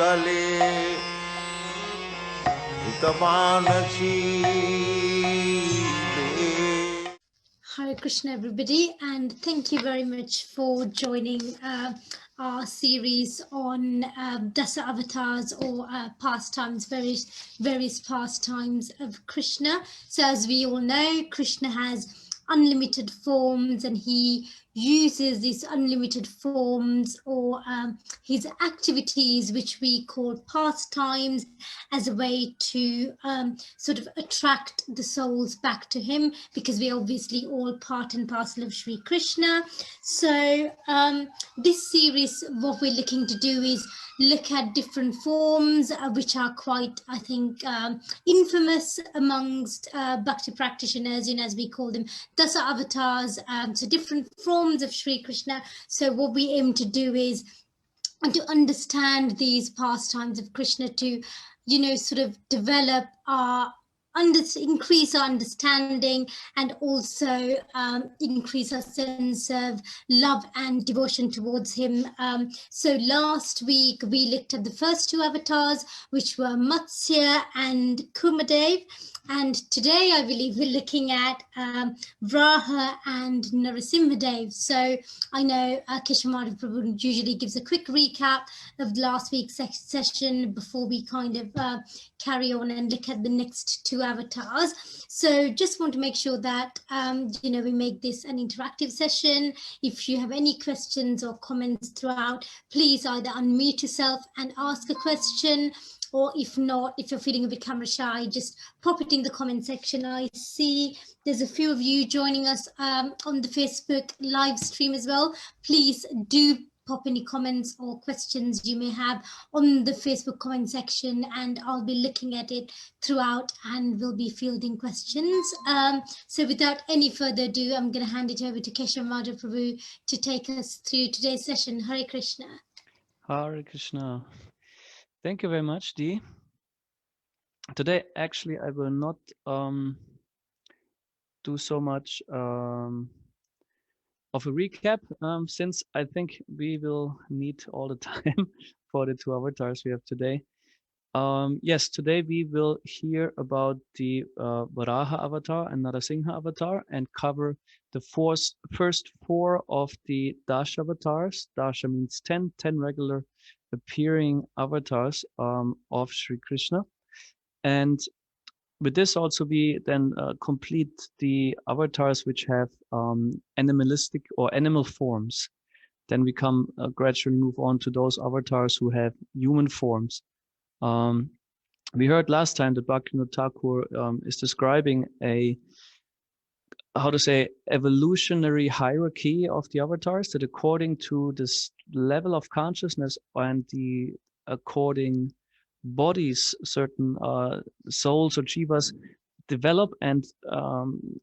Hare Krishna, everybody, and thank you very much for joining our series on Dasa avatars or pastimes, various pastimes of Krishna. So, as we all know, Krishna has unlimited forms, and he uses these unlimited forms or his activities, which we call pastimes, as a way to sort of attract the souls back to him, because we're obviously all part and parcel of Sri Krishna. So this series, what we're looking to do is look at different forms which are quite, I think, infamous amongst bhakti practitioners, as we call them, Dasa avatars, so different forms of Sri Krishna. So what we aim to do is to understand these pastimes of Krishna, to sort of develop our increase our understanding, and also increase our sense of love and devotion towards him. So last week we looked at the first two avatars, which were Matsya and Kumadev, and today I believe we're looking at Varaha and Narasimhadev. So I know Keshav Prabhu usually gives a quick recap of last week's session before we kind of carry on and look at the next two avatars. So just want to make sure that we make this an interactive session. If you have any questions or comments throughout, please either unmute yourself and ask a question, or if not, if you're feeling a bit camera shy, just pop it in the comment section. I see there's a few of you joining us on the Facebook live stream as well. Please do pop any comments or questions you may have on the Facebook comment section, and I'll be looking at it throughout and we'll be fielding questions. So without any further ado, I'm going to hand it over to Keshav Prabhu to take us through today's session. Hare Krishna. Hare Krishna. Thank you very much, Dee. Today, actually, I will not do so much of a recap, since I think we will need all the time for the two avatars we have today. Yes, today we will hear about the Varaha-avatāra and Narasiṃha-avatāra and cover the first four of the Dasha avatars. Dasha means 10 regular appearing avatars of Sri Krishna. And with this also we then complete the avatars which have animalistic or animal forms. Then we gradually move on to those avatars who have human forms. We heard last time that Bhaktivinoda Thakur is describing evolutionary hierarchy of the avatars, that according to this level of consciousness and the according bodies, certain souls or jivas develop, and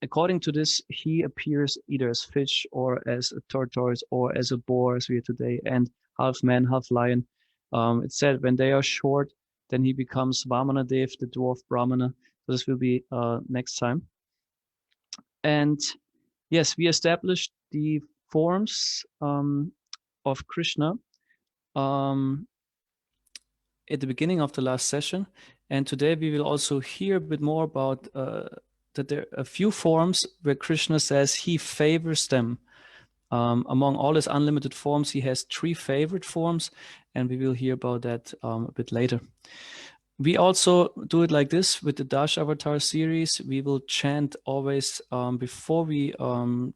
according to this he appears either as fish or as a tortoise or as a boar, as we are today, and half man, half lion. It said when they are short, then he becomes Vamanadev, the dwarf Brahmana. So this will be next time. And yes, we established the forms of Krishna at the beginning of the last session. And today we will also hear a bit more about that there are a few forms where Krishna says he favors them. Among all his unlimited forms, he has 3 favorite forms, and we will hear about that a bit later. We also do it like this with the Dasha Avatar series. We will chant always before we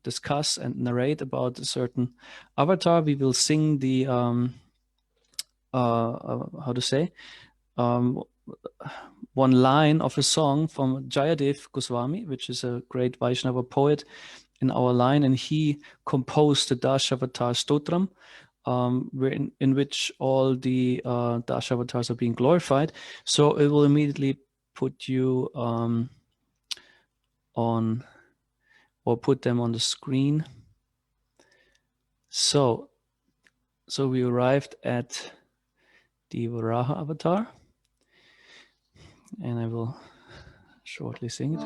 discuss and narrate about a certain avatar. We will sing the one line of a song from Jayadev Goswami, which is a great Vaishnava poet in our line, and he composed the Dasha-avatar Stotram, in which all the Dasha-avatars are being glorified. So it will immediately put you on, or put them on the screen. So we arrived at the Varaha-avatar, and I will shortly sing it.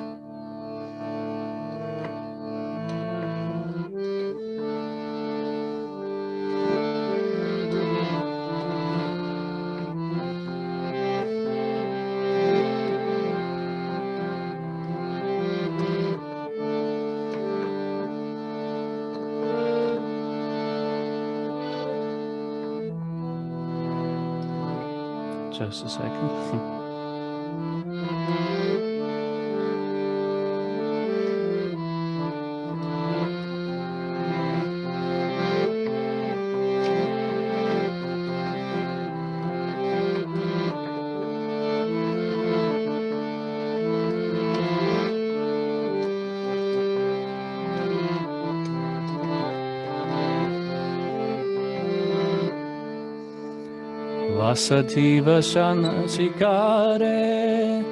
Just a second. Vasativa shana chikare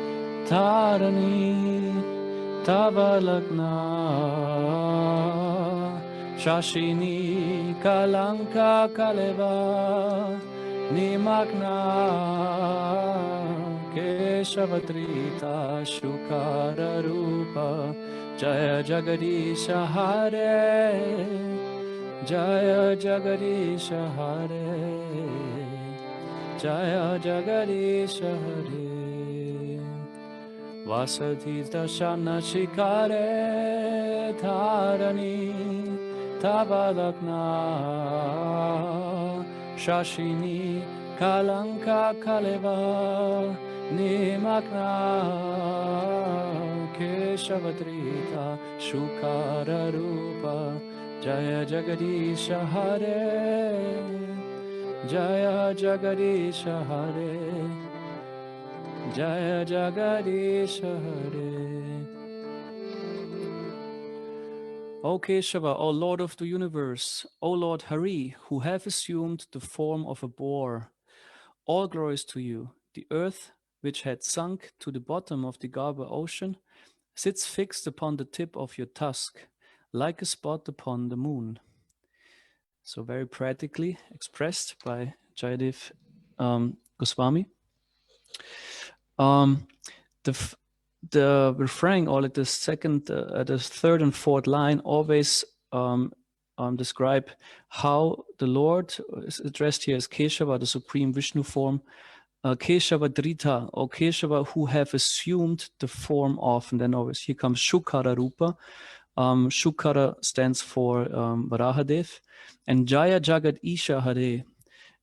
tarani tavalagna shashini kalanka kaleva nimagna keshavadrita shukara rupa jaya jagadisha hare jaya jagadisha hare Jaya Jagadisha Hare Vasati Dashana Shikare Dharani Tavalagna Shashini Kalanka Kaleva Nimagna Keshavadrita Shukara Rupa Jaya Jagadisha Hare Jaya Jagadisha Hare Jaya Jagadisha Hare O Keshava, O Lord of the universe, O Lord Hari, who have assumed the form of a boar, all glories to you. The earth, which had sunk to the bottom of the Garbha ocean, sits fixed upon the tip of your tusk, like a spot upon the moon. So very practically expressed by Jayadev Goswami. The refrain, or like the second, the third and fourth line, always describe how the Lord is addressed here as Keshava, the supreme Vishnu form, Keshava Drita, or Keshava, who have assumed the form of, and then always here comes Shukara Rupa. Shukara stands for Varahadev, and Jaya Jagat Isha Hare.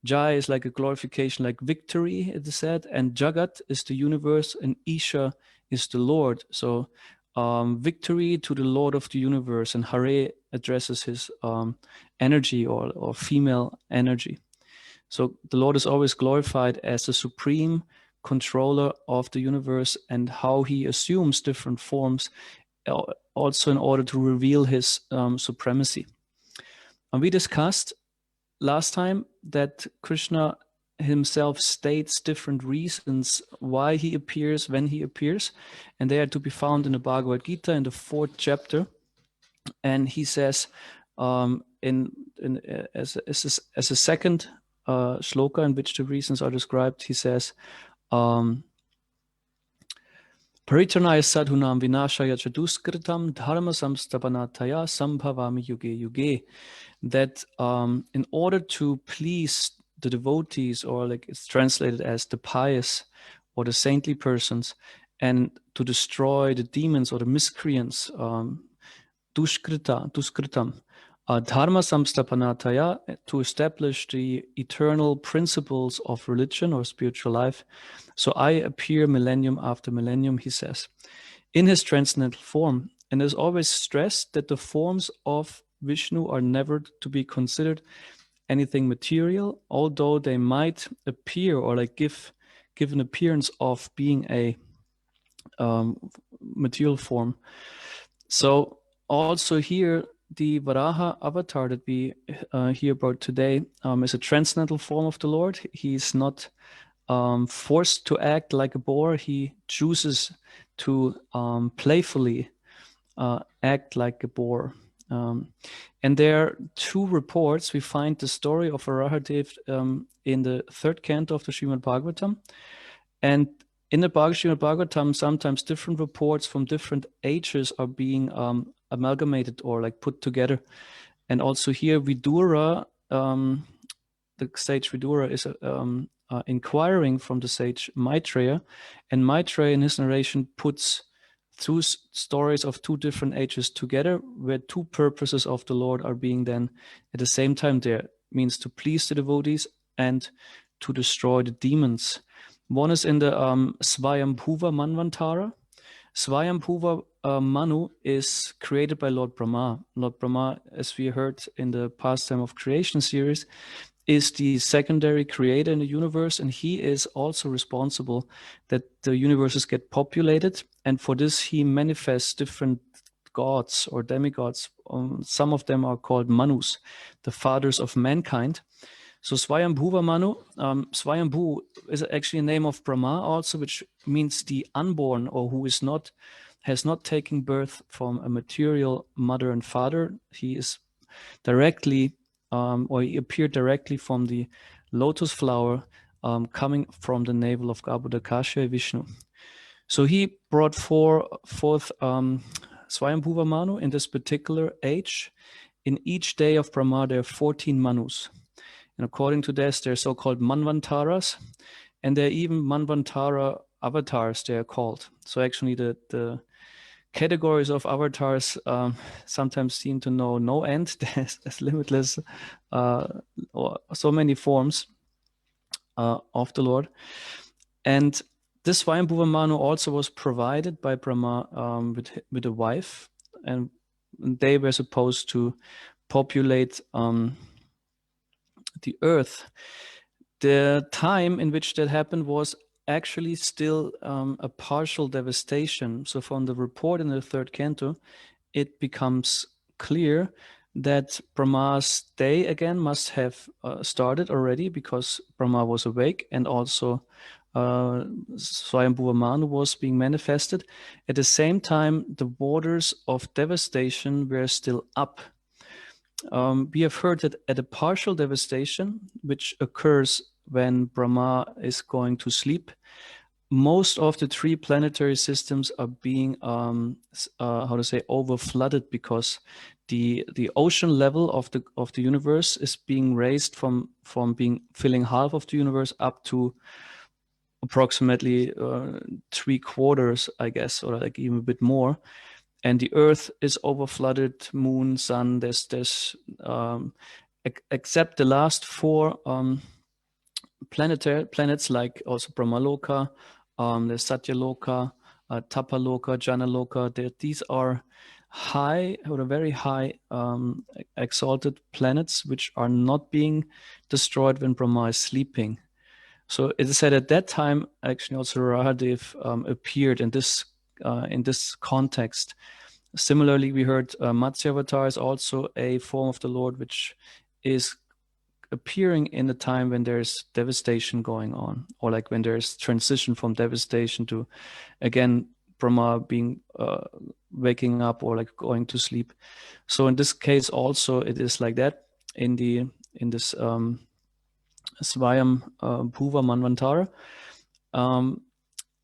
Jaya is like a glorification, like victory, it is said, and Jagat is the universe, and Isha is the Lord. So victory to the Lord of the universe, and Hare addresses his energy or female energy. So the Lord is always glorified as the supreme controller of the universe, and how he assumes different forms also in order to reveal his supremacy. And we discussed last time that Krishna himself states different reasons why he appears when he appears, and they are to be found in the Bhagavad Gita in the 4th chapter. And he says as a second shloka in which the reasons are described, he says, Paritanaya sadhunam vinashaya chaduskritam dharma samstapanataya sambhavami yuge yuge. That in order to please the devotees, or like it's translated as the pious or the saintly persons, and to destroy the demons or the miscreants, duskritam, dharma samstapanataya, to establish the eternal principles of religion or spiritual life. So I appear millennium after millennium, he says, in his transcendental form. And there's always stressed that the forms of Vishnu are never to be considered anything material, although they might appear or like give an appearance of being a material form. So also here, the Varaha-avatar that we hear about today is a transcendental form of the Lord. He's not forced to act like a boar. He chooses to playfully act like a boar. And there are two reports. We find the story of Varahadev in the 3rd canto of the Srimad Bhagavatam. And in the Srimad Bhagavatam, sometimes different reports from different ages are being amalgamated or like put together. And also here, Vidura, the sage Vidura is inquiring from the sage Maitreya, and Maitreya in his narration puts two stories of two different ages together, where two purposes of the Lord are being then at the same time there, means to please the devotees and to destroy the demons. One is in the Svayambhuva Manvantara. Svayambhuva Manu is created by Lord Brahma. Lord Brahma, as we heard in the Pastime of Creation series, is the secondary creator in the universe, and he is also responsible that the universes get populated, and for this he manifests different gods or demigods. Some of them are called Manus, the fathers of mankind. So Swayambhuva Manu, Swayambhu is actually a name of Brahma also, which means the unborn, or who has not taken birth from a material mother and father. He is directly, or he appeared directly from the lotus flower coming from the navel of Garbhodakasha Vishnu. So he brought forth Swayambhuva Manu in this particular age. In each day of Brahma, there are 14 Manus. And according to this, they're so-called Manvantaras, and they're even Manvantara avatars, they are called. So actually the categories of avatars sometimes seem to know no end. There's limitless, or so many forms of the Lord. And this Swayambhuva Manu also was provided by Brahma with a wife, and they were supposed to populate the earth. The time in which that happened was actually still a partial devastation. So from the report in the third canto, it becomes clear that Brahma's day again must have started already, because Brahma was awake, and also Swayambhuva Manu was being manifested. At the same time, the waters of devastation were still up. We have heard that at a partial devastation, which occurs when Brahma is going to sleep, most of the three planetary systems are being over flooded, because the ocean level of the universe is being raised from being filling half of the universe up to approximately 3/4, I guess, or like even a bit more. And the earth is over flooded, moon, sun, there's except the last four planets, like also Brahmaloka, there's Satyaloka, Tapaloka, Janaloka. These are high, or very high exalted planets, which are not being destroyed when Brahma is sleeping. So it is said at that time, actually also Varaha-avatāra appeared in this context. Similarly, we heard Matsya-avatar is also a form of the Lord, which is appearing in the time when there's devastation going on, or like when there's transition from devastation to, again, Brahma being waking up or like going to sleep. So in this case also it is like that in this Svayambhuva Manvantara.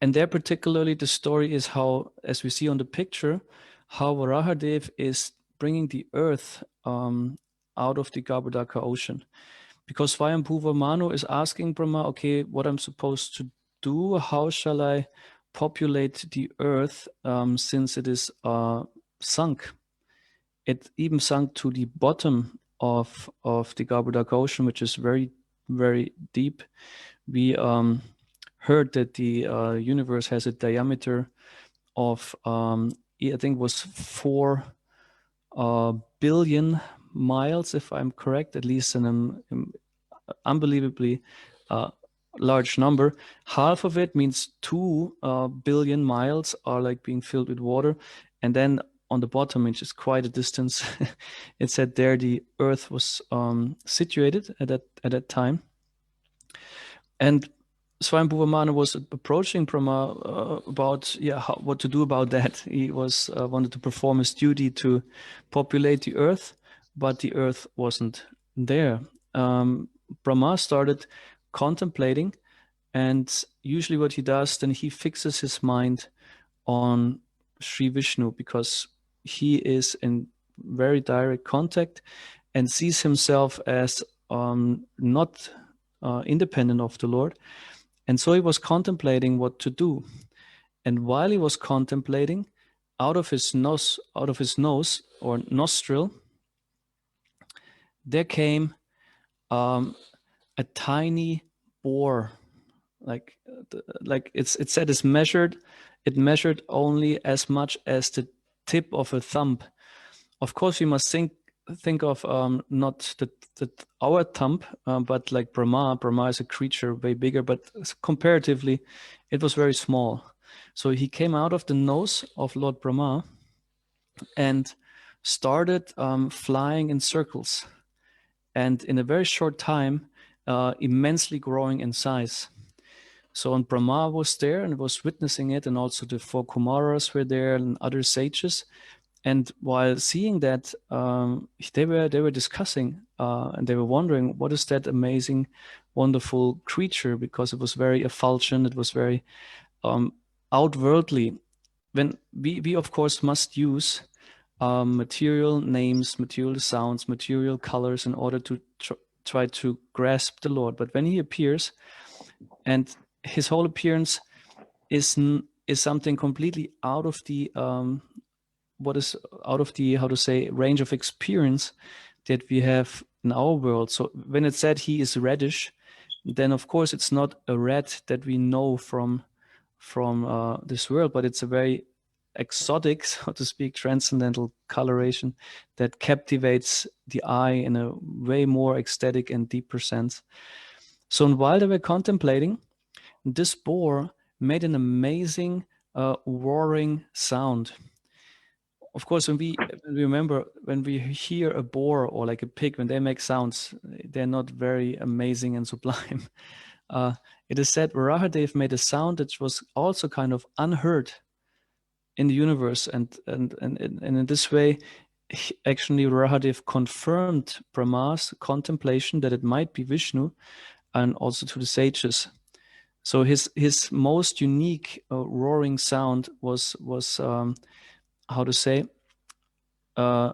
And there particularly the story is how, as we see on the picture, how Varahadev is bringing the earth out of the Garbhodaka ocean. Because Svayambhuva Manu is asking Brahma, okay, what I'm supposed to do, how shall I populate the earth since it is sunk. It even sunk to the bottom of the Garbhodaka ocean, which is very, very deep. We heard that the universe has a diameter of, I think it was 4 billion miles, if I'm correct, at least an unbelievably large number. Half of it means 2 billion miles are like being filled with water, and then on the bottom, which is quite a distance, it said there the earth was situated at that time. And Swayambhuva Manu was approaching Brahma about what to do about that. He was wanted to perform his duty to populate the earth, but the earth wasn't there. Brahma started contemplating, and usually what he does, then he fixes his mind on Sri Vishnu, because he is in very direct contact and sees himself as not independent of the Lord. And so he was contemplating what to do. And while he was contemplating, out of his nose or nostril, there came a tiny boar, like it said is measured. It measured only as much as the tip of a thumb. Of course, we must think of not our thumb, but like Brahma. Brahma is a creature way bigger, but comparatively, it was very small. So he came out of the nose of Lord Brahma and started flying in circles, and in a very short time, immensely growing in size. So, and Brahma was there and was witnessing it, and also the four Kumaras were there and other sages. And while seeing that, they were discussing and they were wondering, what is that amazing, wonderful creature? Because it was very effulgent, it was very outworldly. When we of course must use material names, material sounds, material colors in order to try to grasp the Lord. But when he appears, and his whole appearance is something completely out of the what is out of the, how to say, range of experience that we have in our world. So when it said he is reddish, then of course it's not a red that we know from this world, but it's a very exotic, so to speak, transcendental coloration that captivates the eye in a way more ecstatic and deeper sense. So while they were contemplating, this boar made an amazing roaring sound. Of course, when we remember, when we hear a boar or like a pig, when they make sounds, they're not very amazing and sublime. It is said Varahadev made a sound that was also kind of unheard in the universe, and in this way, actually Varahadev confirmed Brahma's contemplation that it might be Vishnu, and also to the sages. So his most unique roaring sound was how to say,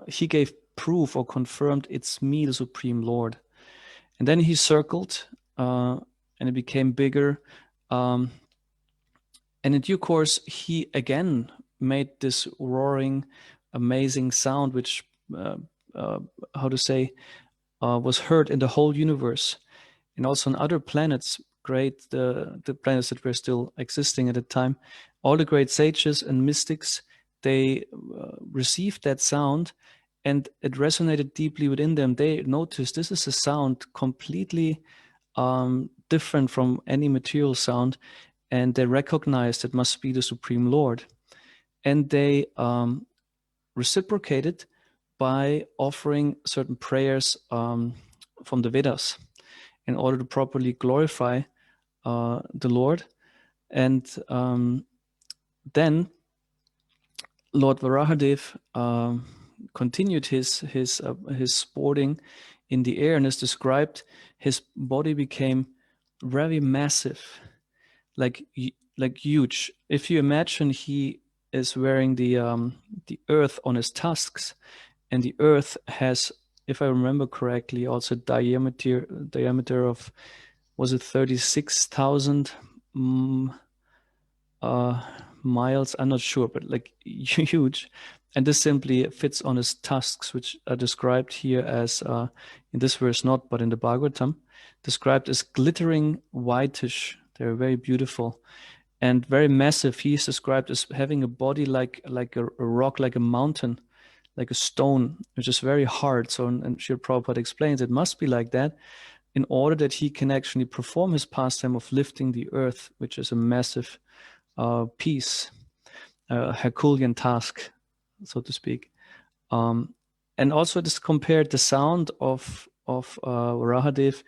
he gave proof or confirmed it's me, the Supreme Lord. And then he circled and it became bigger. And in due course, he again made this roaring, amazing sound, which, how to say, was heard in the whole universe. And also on other planets, the planets that were still existing at the time, all the great sages and mystics, they received that sound, and it resonated deeply within them. They noticed this is a sound completely different from any material sound, and they recognized it must be the Supreme Lord. And they reciprocated by offering certain prayers from the Vedas in order to properly glorify the Lord. And then Lord Varahadev continued his sporting in the air, and as described, his body became very massive, like huge. If you imagine, he is wearing the earth on his tusks, and the earth has, if I remember correctly, also diameter of, was it 36,000 miles? I'm not sure, but like huge. And this simply fits on his tusks, which are described here as, in this verse not, but in the Bhagavatam, described as glittering whitish. They're very beautiful and very massive. He is described as having a body like a rock, like a mountain, like a stone, which is very hard. So, and Srila Prabhupada explains it must be like that in order that he can actually perform his pastime of lifting the earth, which is a massive piece, a Herculean task, so to speak. And also this compared the sound of Varahadev.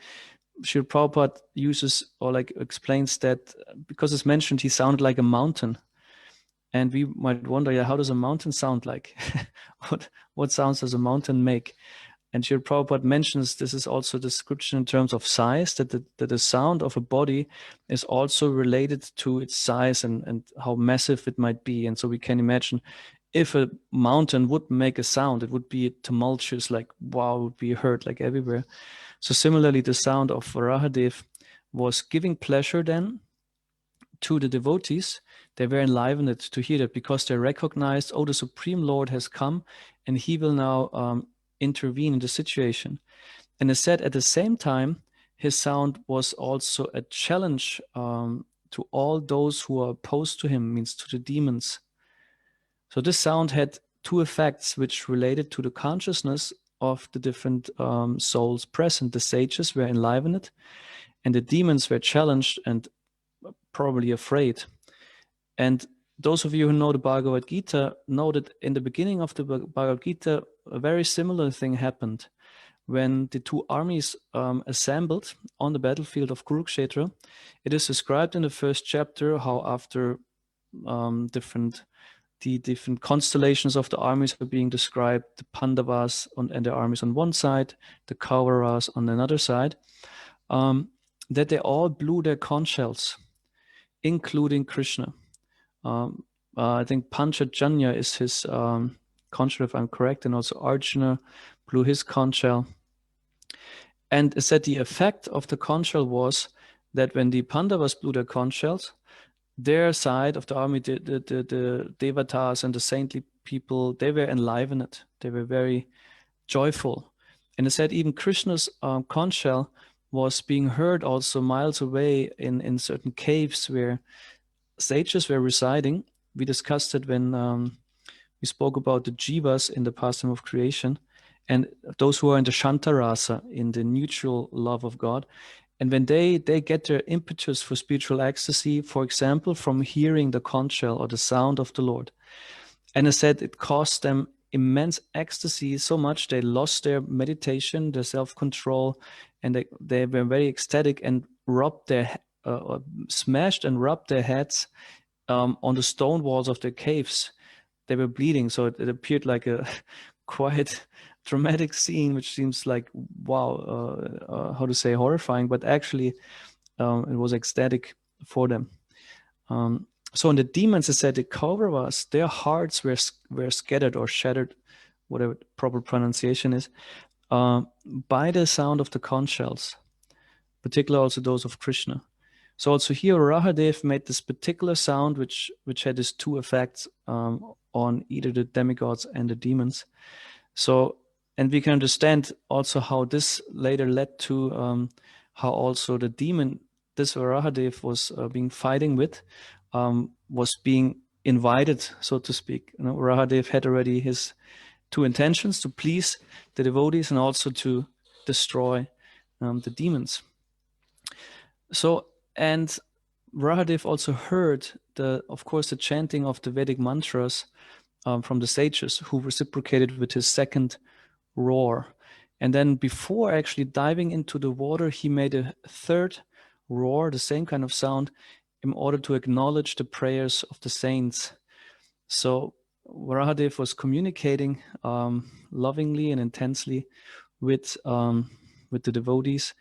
Srila Prabhupada uses or like explains that because it's mentioned he sounded like a mountain. And we might wonder, yeah, how does a mountain sound like? what sounds does a mountain make? And Srila Prabhupada mentions this is also a description in terms of size, that the sound of a body is also related to its size and how massive it might be. And so we can imagine if a mountain would make a sound, it would be tumultuous, like wow, it would be heard like everywhere. So similarly, the sound of Varahadev was giving pleasure then to the devotees. They were enlivened to hear that because they recognized, oh, the Supreme Lord has come and he will now intervene in the situation. And it said at the same time, his sound was also a challenge to all those who are opposed to him, means to the demons. So this sound had two effects which related to the consciousness of the different souls present. The sages were enlivened, and the demons were challenged and probably afraid. And those of you who know the Bhagavad Gita know that in the beginning of the Bhagavad Gita, a very similar thing happened. When the two armies assembled on the battlefield of Kurukshetra, it is described in the first chapter how after the different constellations of the armies are being described, the Pandavas and their armies on one side, the Kauravas on another side, that they all blew their conch shells, including Krishna. I think Panchajanya is his conch shell, if I'm correct, and also Arjuna blew his conch shell. And it said the effect of the conch shell was that when the Pandavas blew their conch shells, their side of the army, the Devotees and the saintly people, they were enlivened. They were very joyful. And it said even Krishna's conch shell was being heard also miles away in certain caves where sages were residing. We discussed it when we spoke about the jivas in the pastime of creation, and those who are in the Shantarasa, in the neutral love of God. And when they get their impetus for spiritual ecstasy, for example, from hearing the conch shell or the sound of the Lord. And I said it caused them immense ecstasy, so much they lost their meditation, their self-control, and they were very ecstatic and rubbed their smashed and rubbed their heads on the stone walls of their caves. They were bleeding, so it appeared like a quite dramatic scene, which seems like, wow, how to say, horrifying, but actually it was ecstatic for them. So in the demons, it said the Kauravas, their hearts were scattered or shattered, whatever the proper pronunciation is, by the sound of the conch shells, particularly also those of Krishna. So also here, Varahadev made this particular sound, which had these two effects on either the demigods and the demons. So, and we can understand also how this later led to how also the demon, this Varahadev was being fighting with, was being invited, so to speak. You know, Varahadev had already his two intentions: to please the devotees and also to destroy the demons. So, and Varahadev also heard of course, the chanting of the Vedic mantras from the sages, who reciprocated with his second roar. And then before actually diving into the water, he made a third roar, the same kind of sound, in order to acknowledge the prayers of the saints. So Varahadev was communicating lovingly and intensely with the devotees,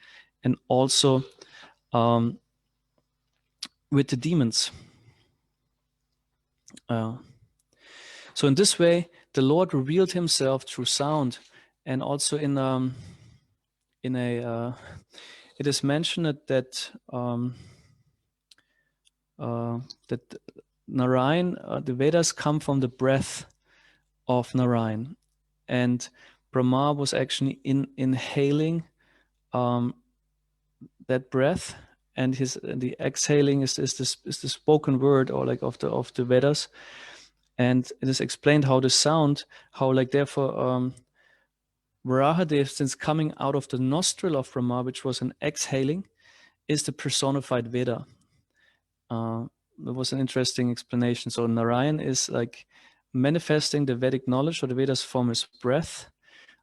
and also with the demons. So in this way, the Lord revealed himself through sound, and also in a it is mentioned that that Narayan, the Vedas come from the breath of Narayan, and Brahma was actually inhaling that breath, and the exhaling is the spoken word, or like of the Vedas. And it is explained how the sound, how like therefore Varahadev, since coming out of the nostril of Brahma, which was an exhaling, is the personified Veda. It was an interesting explanation. So Narayan is like manifesting the Vedic knowledge, or the Vedas form his breath.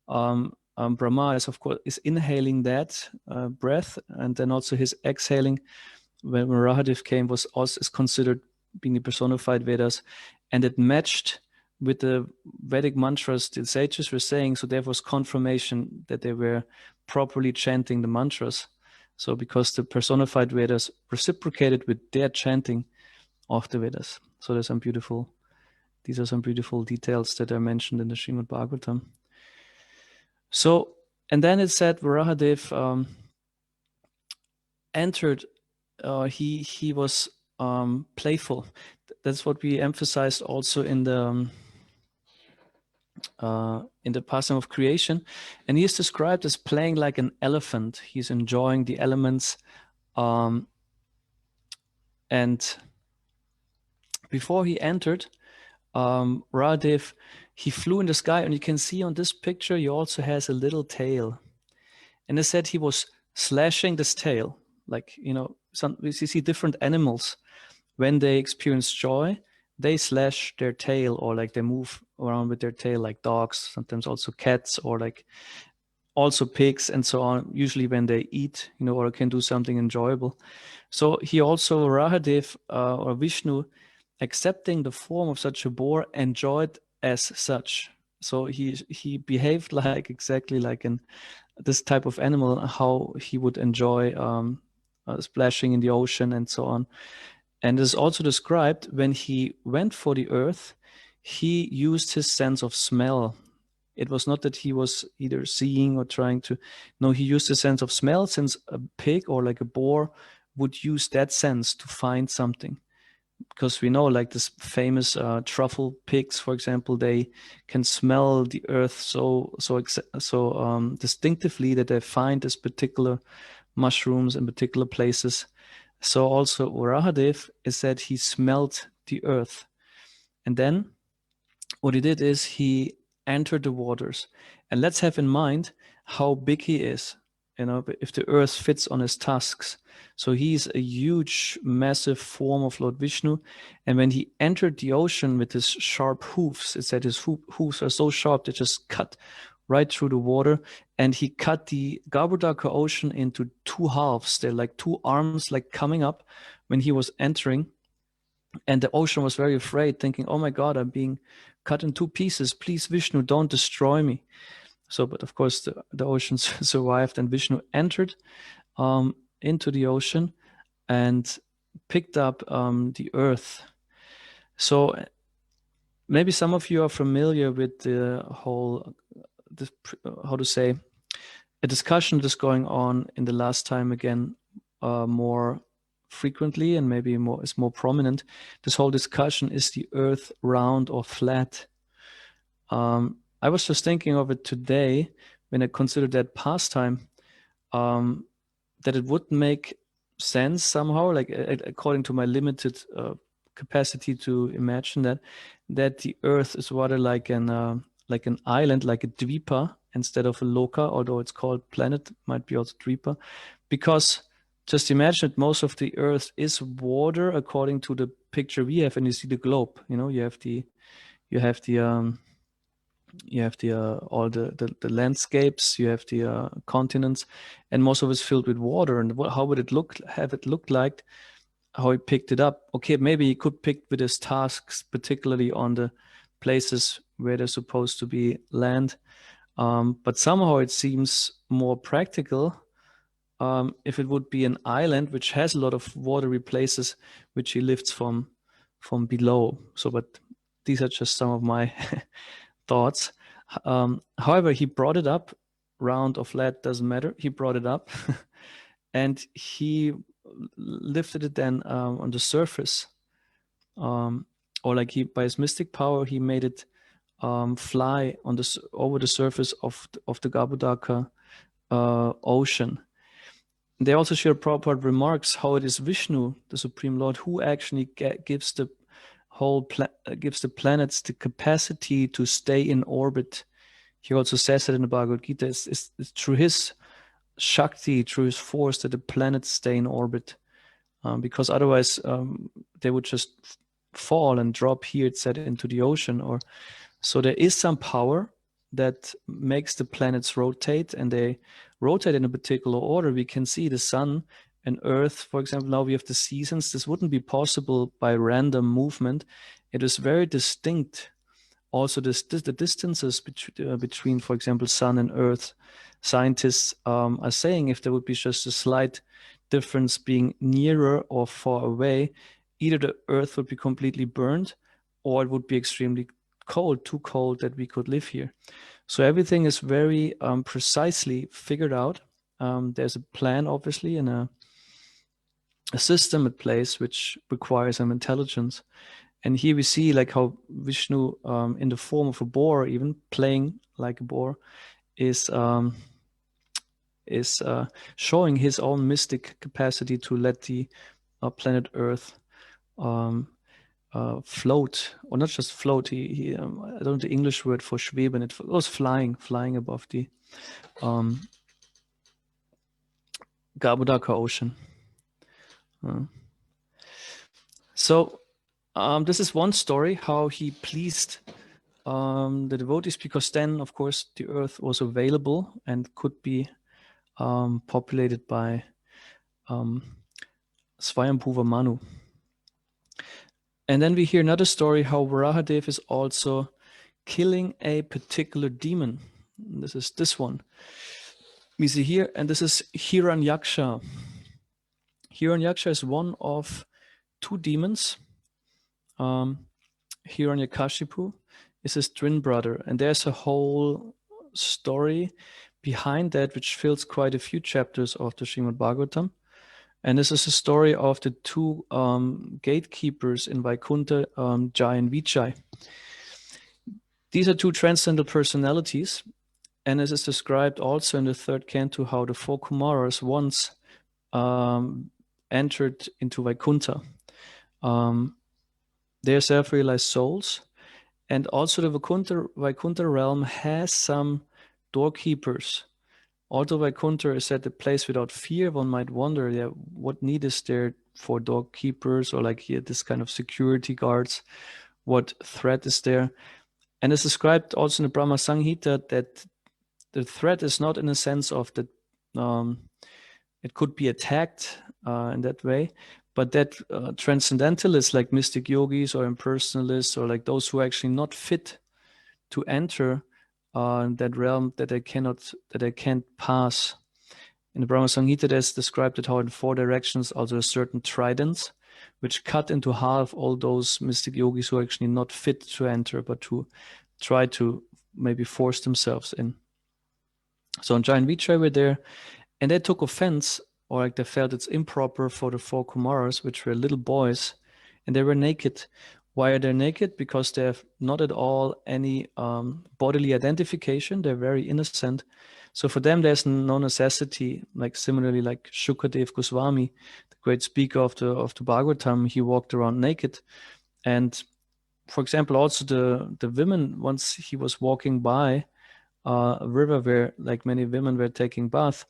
Brahma is, of course, is inhaling that breath, and then also his exhaling, when Varahadev came, was also is considered being the personified Vedas, and it matched with the Vedic mantras the sages were saying. So there was confirmation that they were properly chanting the mantras. So because the personified Vedas reciprocated with their chanting of the Vedas. So these are some beautiful details that are mentioned in the Srimad Bhagavatam. So, and then it said Varahadev entered, he was playful. That's what we emphasized also in the in the pastime of creation, and he is described as playing like an elephant. He's enjoying the elements, and before he entered Varaha, he flew in the sky, and you can see on this picture he also has a little tail. And they said he was slashing this tail, like, you know, we see different animals when they experience joy, they slash their tail, or like they move around with their tail, like dogs, sometimes also cats, or like also pigs and so on, usually when they eat, you know, or can do something enjoyable. So he also, Varaha or Vishnu, accepting the form of such a boar, enjoyed as such. So he behaved like exactly like this type of animal, how he would enjoy splashing in the ocean and so on. And it is also described when he went for the earth, he used his sense of smell. It was not that he was either seeing or trying to, no, he used his sense of smell, since a pig or like a boar would use that sense to find something. Because we know, like this famous truffle pigs, for example, they can smell the earth so distinctively that they find this particular mushrooms in particular places. So also Varaha is that he smelled the earth, and then what he did is he entered the waters. And let's have in mind how big he is. You know, if the earth fits on his tusks. So he's a huge, massive form of Lord Vishnu. And when he entered the ocean with his sharp hoofs, it said his hoofs are so sharp they just cut right through the water. And he cut the Garbhodaka ocean into two halves. They're like two arms, like coming up when he was entering. And the ocean was very afraid, thinking, oh my God, I'm being cut in two pieces. Please, Vishnu, don't destroy me. So, but of course, the ocean survived, and Vishnu entered into the ocean and picked up the earth. So maybe some of you are familiar with the whole, how to say, a discussion that's going on in the last time again, more frequently, and maybe is more prominent. This whole discussion, is the earth round or flat? I was just thinking of it today when I considered that pastime, that it would make sense somehow, like according to my limited capacity to imagine that the earth is rather like an island, like a dvipa instead of a loka, although it's called planet, might be also dvipa, because just imagine that most of the earth is water according to the picture we have, and you see the globe, you know, you have the all the landscapes, you have the continents, and most of it's filled with water. And how would it have it looked like, how he picked it up? Okay, maybe he could pick with his tasks, particularly on the places where there's supposed to be land. But somehow it seems more practical if it would be an island which has a lot of watery places, which he lifts from below. So, but these are just some of my thoughts. However, he brought it up, round or flat, doesn't matter. He brought it up and he lifted it then on the surface. Or like by his mystic power, he made it fly over the surface of the Garbhodaka ocean. They also share Prabhupada remarks how it is Vishnu, the Supreme Lord, who actually gives the planets the capacity to stay in orbit. He also says that in the Bhagavad Gita, it's through his Shakti, through his force, that the planets stay in orbit, because otherwise they would just fall and drop here, it said, into the ocean. Or so there is some power that makes the planets rotate, and they rotate in a particular order. We can see the sun and earth, for example. Now we have the seasons. This wouldn't be possible by random movement. It is very distinct. Also, the distances between, for example, sun and earth, scientists are saying if there would be just a slight difference being nearer or far away, either the earth would be completely burned, or it would be extremely cold, too cold that we could live here. So everything is very precisely figured out. There's a plan, obviously, and a system in place which requires some intelligence. And here we see like how Vishnu, in the form of a boar, even playing like a boar, is showing his own mystic capacity to let the planet Earth float, or not just float. He I don't know the English word for schweben. It was flying above the Garbhodaka Ocean. So this is one story how he pleased the devotees, because then, of course, the earth was available and could be populated by Swayambhuva Manu. And then we hear another story how Varahadev is also killing a particular demon. This is this one. We see here, and this is Hiranyaksha. Hiranyaksha is one of two demons. Hiranyakashipu is his twin brother, and there's a whole story behind that which fills quite a few chapters of the Srimad Bhagavatam. And this is a story of the two gatekeepers in Vaikuntha, Jai and Vichai. These are two transcendental personalities, and this is described also in the third canto how the four Kumaras once entered into Vaikuntha. They are self-realized souls, and also the Vaikuntha realm has some doorkeepers. Although Vaikuntha is at the place without fear, one might wonder, yeah, what need is there for doorkeepers or like here this kind of security guards? What threat is there? And it's described also in the Brahma Samhita that the threat is not in the sense of that it could be attacked in that way, but that transcendentalists like mystic yogis or impersonalists or like those who are actually not fit to enter that realm, that they can't pass. In the Brahma Samhita, there's described that how in four directions also a certain tridents which cut into half all those mystic yogis who are actually not fit to enter, but to try to maybe force themselves in. So Jai and Vichai were there, and they took offense, or like they felt it's improper for the four Kumaras, which were little boys, and they were naked. Why are they naked? Because they have not at all any bodily identification. They're very innocent. So for them, there's no necessity, like similarly like Shukadev Goswami, the great speaker of the Bhagavatam, he walked around naked. And for example, also the women, once he was walking by a river where like many women were taking bath,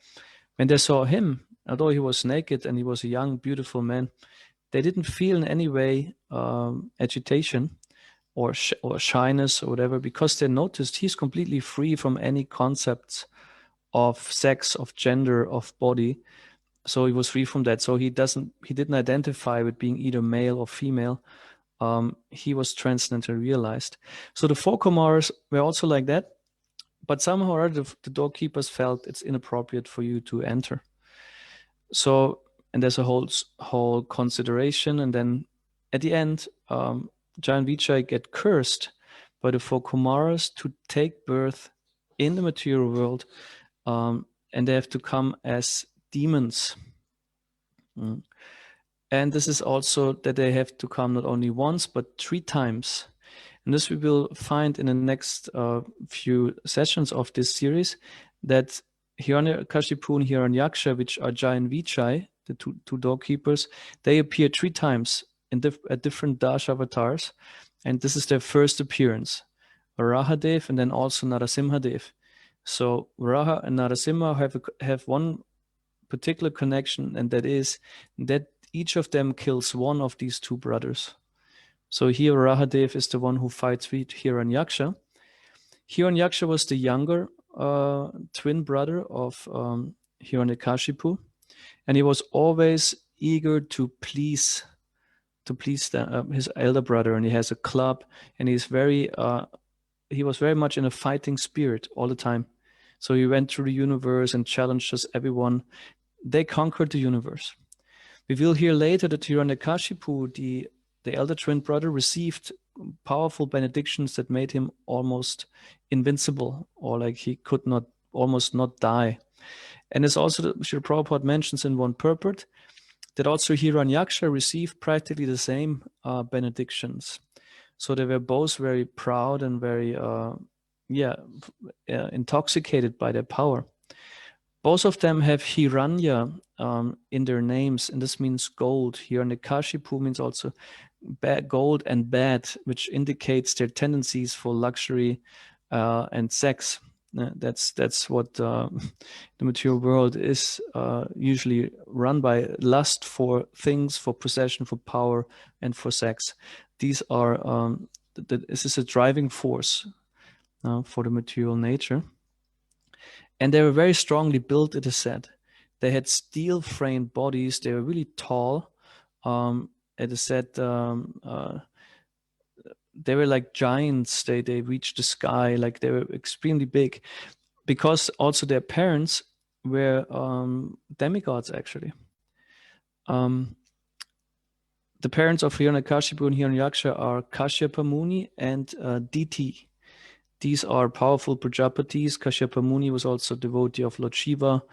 when they saw him, although he was naked and he was a young, beautiful man, they didn't feel in any way agitation or shyness or whatever, because they noticed he's completely free from any concepts of sex, of gender, of body. So he was free from that. So he didn't identify with being either male or female. He was transcendently realized. So the four Kumaras were also like that, but somehow or other the doorkeepers felt it's inappropriate for you to enter. So, and there's a whole consideration, and then at the end, Jai and Vichai get cursed by the four Kumaras to take birth in the material world, and they have to come as demons. And this is also that they have to come not only once, but 3 times. And this we will find in the next few sessions of this series, that Hiranyakashipu and Hiranyaksha, which are Jai and Vichai, the two doorkeepers, they appear 3 times at different Dash avatars. And this is their first appearance. Varahadev and then also Narasimhadev. So Varaha and Narasimha have one particular connection, and that is that each of them kills one of these 2 brothers. So here Varahadev is the one who fights with Hiranyaksha. Hiranyaksha was the younger twin brother of Hiranyakashipu, and he was always eager to please his elder brother, and he has a club, and he was very much in a fighting spirit all the time. So he went through the universe and challenged us everyone. They conquered the universe. We will hear later that Hiranyakashipu, the elder twin brother, received powerful benedictions that made him almost invincible, or like he could almost not die. And as also Srila Prabhupada mentions in one purport, that also Hiranyaksha received practically the same benedictions. So they were both very proud and very, intoxicated by their power. Both of them have Hiranya in their names, and this means gold. Hiranyakashipu means also gold and bad, which indicates their tendencies for luxury and sex. That's what the material world is usually run by: lust for things, for possession, for power, and for sex. These are this is a driving force for the material nature. And they were very strongly built, it is said. They had steel-framed bodies. They were really tall. It is said they were like giants. They reached the sky. Like they were extremely big, because also their parents were demigods, actually. The parents of Hiranyakashipu and Hiranyaksha are Kashyapa Muni and Diti. These are powerful Prajapatis. Kashyapa Muni was also a devotee of Lord Shiva.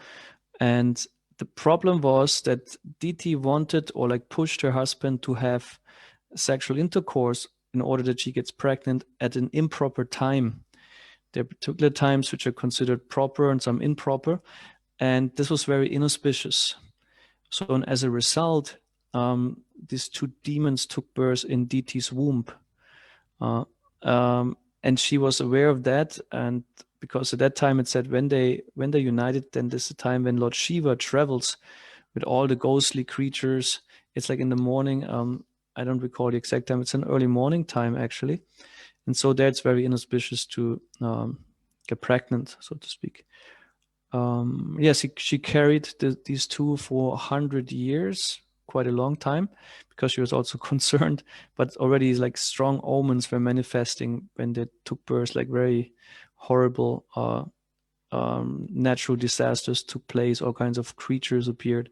And the problem was that Diti wanted, or like pushed her husband to have sexual intercourse in order that she gets pregnant at an improper time. There are particular times which are considered proper and some improper. And this was very inauspicious. So and as a result, these two demons took birth in Diti's womb. And she was aware of that, and because at that time it said when they united, then this is the time when Lord Shiva travels with all the ghostly creatures. It's like in the morning. I don't recall the exact time. It's an early morning time, actually, and so that's very inauspicious to get pregnant, so to speak. Yes, she carried these two for 100 years, quite a long time, because she was also concerned, but already like strong omens were manifesting when they took birth, like very horrible natural disasters took place, all kinds of creatures appeared.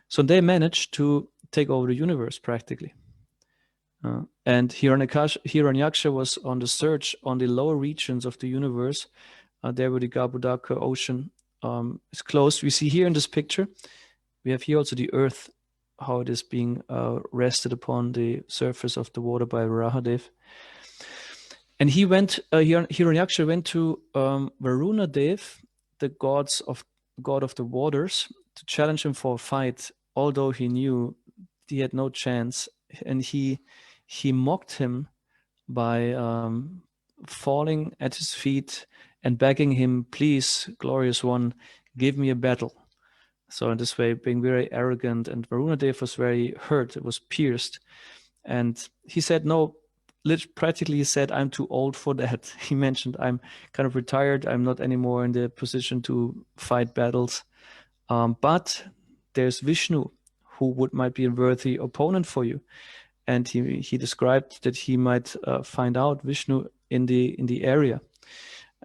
So they managed to take over the universe practically. And Hiranyaksha was on the search on the lower regions of the universe, there where the Garbhodaka ocean is closed. We see here in this picture, we have here also the earth, how it is being rested upon the surface of the water by Varahadev. And Hiranyaksha went to Varunadev, the god of the waters, to challenge him for a fight, although he knew he had no chance. And he mocked him by falling at his feet and begging him, "Please, glorious one, give me a battle." So in this way, being very arrogant, and Varunadev was very hurt. It was pierced. And he said, no, practically he said, "I'm too old for that." He mentioned, "I'm kind of retired. I'm not anymore in the position to fight battles. But there's Vishnu, who might be a worthy opponent for you." And he described that he might find out Vishnu in the area.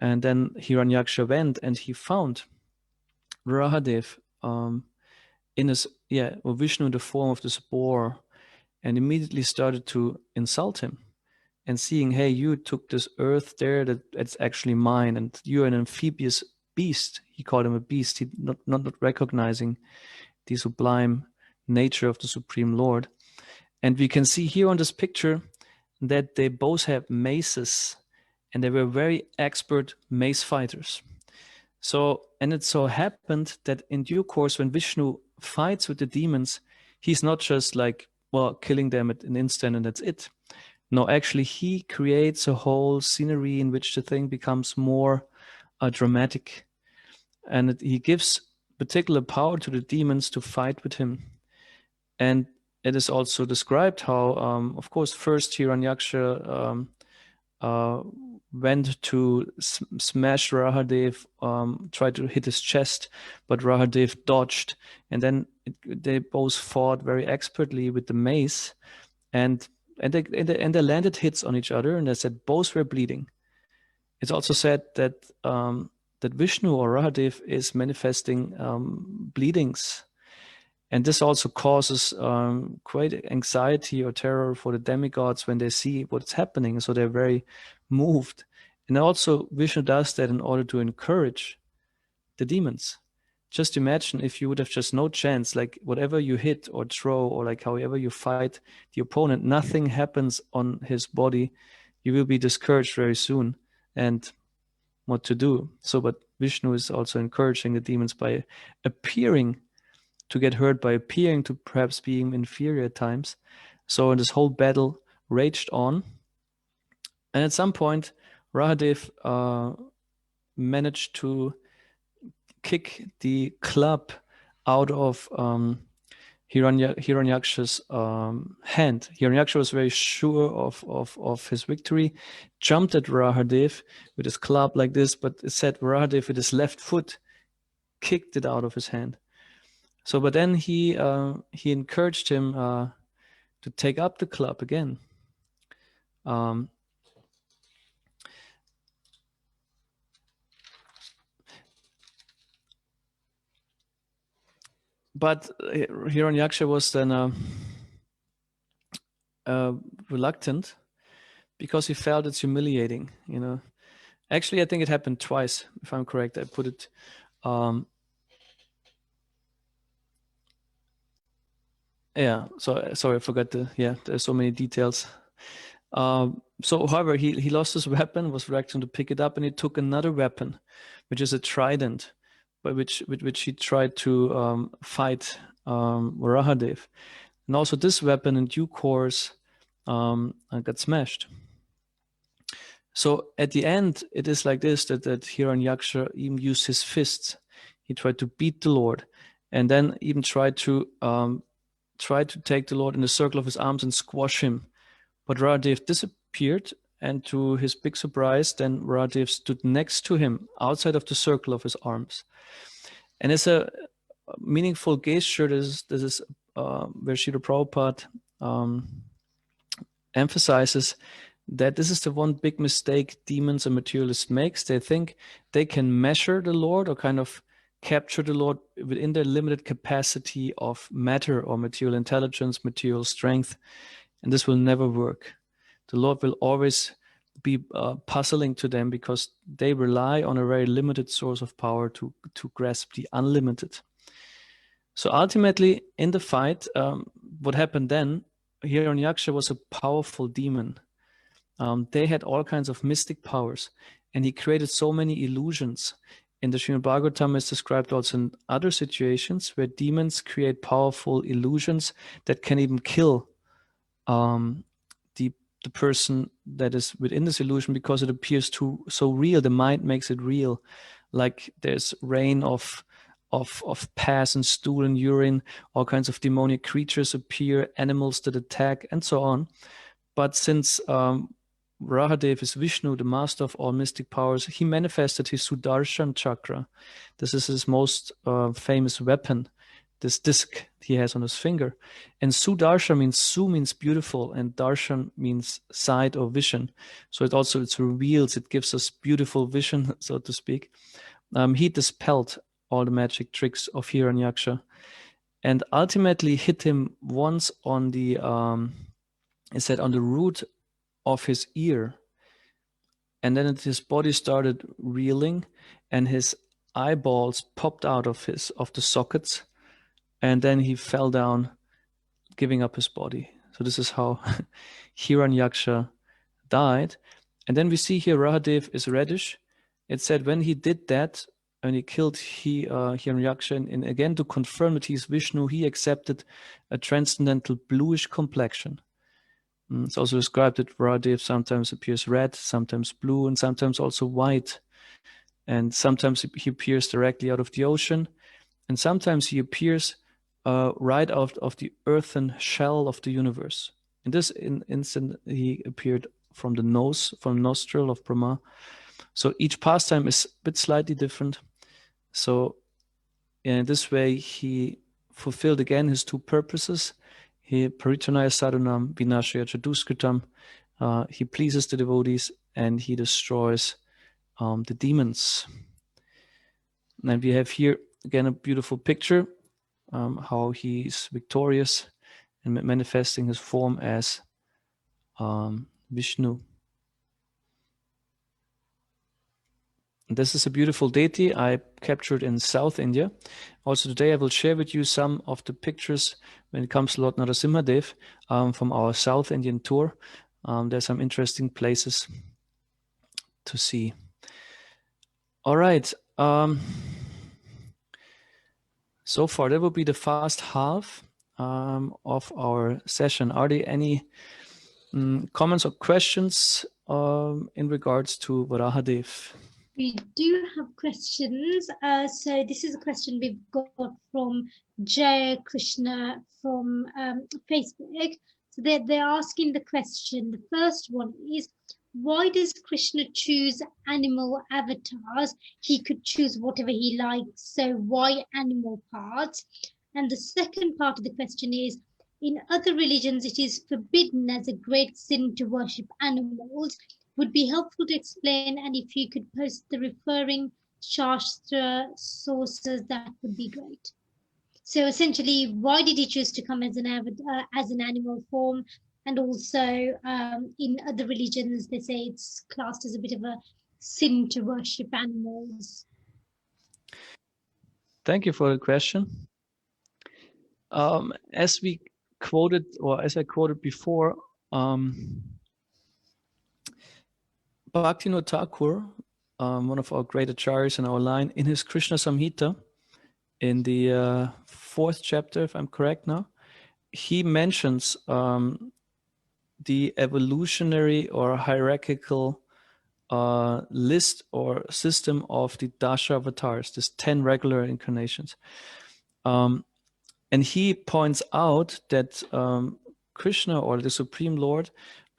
And then Hiranyaksha went and he found Varahadev in his Vishnu in the form of this boar, and immediately started to insult him, and seeing, "Hey, you took this earth there, that's actually mine, and you're an amphibious beast." He called him a beast, he not recognizing the sublime nature of the Supreme Lord. And we can see here on this picture that they both have maces, and they were very expert mace fighters. So, and it so happened that in due course, when Vishnu fights with the demons, he's not just like, well, killing them at an instant and that's it. No, actually, he creates a whole scenery in which the thing becomes more dramatic. And he gives particular power to the demons to fight with him. And it is also described how, of course, first Hiranyaksha went to smash Varahadev, tried to hit his chest, but Varahadev dodged. And then they both fought very expertly with the mace, and they landed hits on each other, and they said both were bleeding. It's also said that that Vishnu or Varahadev is manifesting bleedings. And this also causes quite anxiety or terror for the demigods when they see what's happening. So they're very moved. And also Vishnu does that in order to encourage the demons, just imagine if you would have just no chance, like whatever you hit or throw, or like however you fight the opponent, nothing happens on his body, you will be discouraged very soon. And what to do? So, but Vishnu is also encouraging the demons by appearing to get hurt, by appearing to perhaps being inferior at times. So this whole battle raged on. And at some point, Varaha managed to kick the club out of Hiranyaksha's hand. Hiranyaksha was very sure of his victory, jumped at Varaha with his club like this, but it said Varaha with his left foot kicked it out of his hand. So, but then he encouraged him to take up the club again. But Hiranyaksha was then reluctant because he felt it's humiliating, you know. Actually, I think it happened twice, if I'm correct. I put it. Yeah, so sorry, I forgot there's so many details. So, however, he lost his weapon, was reluctant to pick it up, and he took another weapon, which is a trident, by which he tried to fight Varaha. And also this weapon in due course got smashed. So at the end, it is like this, that Hiranyaksha even used his fists. He tried to beat the Lord, and then even tried to take the Lord in the circle of his arms and squash him. But Varaha disappeared, and to his big surprise, then Varaha stood next to him outside of the circle of his arms. And it's a meaningful gesture. This is where Srila Prabhupada emphasizes that this is the one big mistake demons and materialists makes. They think they can measure the Lord or kind of capture the Lord within their limited capacity of matter or material intelligence, material strength, and this will never work. The Lord will always be puzzling to them because they rely on a very limited source of power to grasp the unlimited. So ultimately, in the fight, what happened then, Hiranyaksha was a powerful demon. They had all kinds of mystic powers, and he created so many illusions. In the Srimad Bhagavatam is described also in other situations where demons create powerful illusions that can even kill the person that is within this illusion because it appears so real. The mind makes it real, like there's rain of pus and stool and urine, all kinds of demonic creatures appear, animals that attack, and so on. But since Varaha is Vishnu, the master of all mystic powers, he manifested his Sudarshan Chakra. This is his most famous weapon, this disc he has on his finger. And Sudarshan means Su means beautiful, and Darshan means sight or vision. So it reveals, it gives us beautiful vision, so to speak. He dispelled all the magic tricks of Hiranyaksha and ultimately hit him once on the on the root of his ear, and then his body started reeling and his eyeballs popped out of the sockets, and then he fell down, giving up his body. So this is how Hiranyaksha died. And then we see here Varaha is reddish. It said when he did that, when he killed Hiranyaksha, and again to confirm that he is Vishnu, he accepted a transcendental bluish complexion. It's also described that Varaha sometimes appears red, sometimes blue, and sometimes also white. And sometimes he appears directly out of the ocean, and sometimes he appears right out of the earthen shell of the universe. In this instant, he appeared from the nostril of Brahma. So each pastime is a bit slightly different. So in this way, he fulfilled again his two purposes. He paritranaya sadhanam vinashaya chaduskritam. He pleases the devotees and he destroys the demons. And we have here again a beautiful picture how he's victorious and manifesting his form as Vishnu. This is a beautiful deity I captured in South India. Also today I will share with you some of the pictures when it comes to Lord Narasimhadev from our South Indian tour. There's some interesting places to see. All right. So far, that will be the first half of our session. Are there any comments or questions in regards to Varahadev? We do have questions. So this is a question we've got from Jay Krishna from Facebook. So they're asking the question. The first one is, why does Krishna choose animal avatars? He could choose whatever he likes. So why animal parts? And the second part of the question is, in other religions, it is forbidden as a great sin to worship animals. Would be helpful to explain, and if you could post the referring Shastra sources, that would be great. So essentially, why did he choose to come as an animal form? And also, in other religions, they say it's classed as a bit of a sin to worship animals. Thank you for the question. As we quoted, or as I quoted before, Bhaktivinoda Thakur, one of our great acharyas in our line, in his Krishna Samhita, in the 4th chapter, if I'm correct now, he mentions the evolutionary or hierarchical list or system of the Dasha avatars, this 10 regular incarnations. And he points out that Krishna, or the Supreme Lord,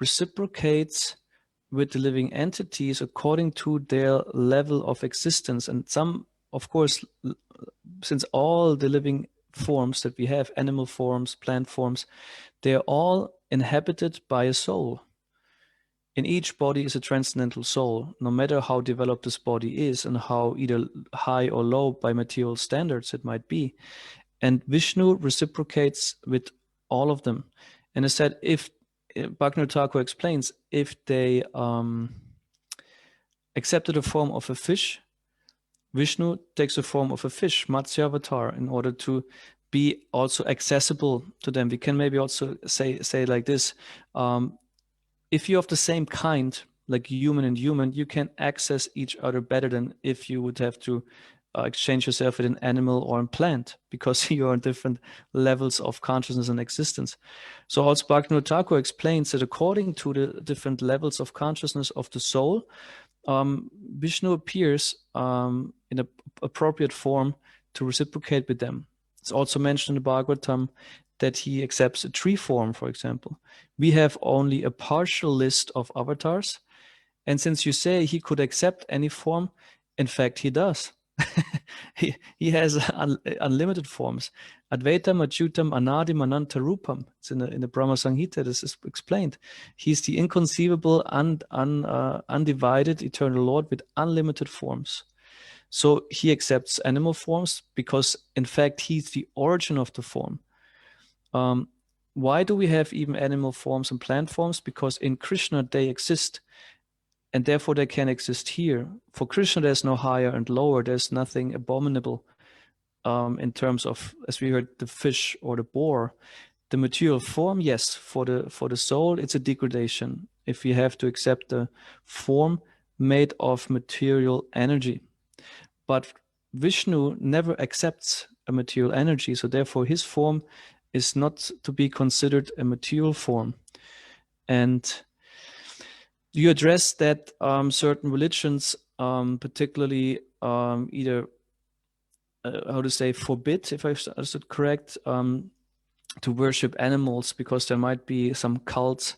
reciprocates with the living entities according to their level of existence. And some, of course, since all the living forms that we have, animal forms, plant forms, they're all inhabited by a soul. In each body is a transcendental soul, no matter how developed this body is and how either high or low by material standards it might be. And Vishnu reciprocates with all of them. And I said, if Bhaktivinoda Thakur explains, if they accepted the form of a fish, Vishnu takes the form of a fish, Matsya-avatar, in order to be also accessible to them. We can maybe also say like this: if you're of the same kind, like human and human, you can access each other better than if you would have to exchange yourself with an animal or a plant, because you're on different levels of consciousness and existence. So also Bhaktivinoda Thakur explains that according to the different levels of consciousness of the soul, Vishnu appears in an appropriate form to reciprocate with them. It's also mentioned in the Bhagavatam that he accepts a tree form, for example. We have only a partial list of avatars. And since you say he could accept any form, in fact, he does. he has unlimited forms. Advaitam, Achyutam, Anadim, Ananta Rupam. It's in the Brahma Samhita. This is explained. He's the inconceivable, undivided, eternal Lord with unlimited forms. So he accepts animal forms because, in fact, he's the origin of the form. Why do we have even animal forms and plant forms? Because in Krishna they exist, and therefore they can exist here. For Krishna there's no higher and lower. There's nothing abominable in terms of, as we heard, the fish or the boar. The material form, yes, for the soul it's a degradation if you have to accept the form made of material energy. But Vishnu never accepts a material energy, so therefore his form is not to be considered a material form. And you address that certain religions, particularly either, how to say, forbid, if I understood correct, to worship animals because there might be some cults.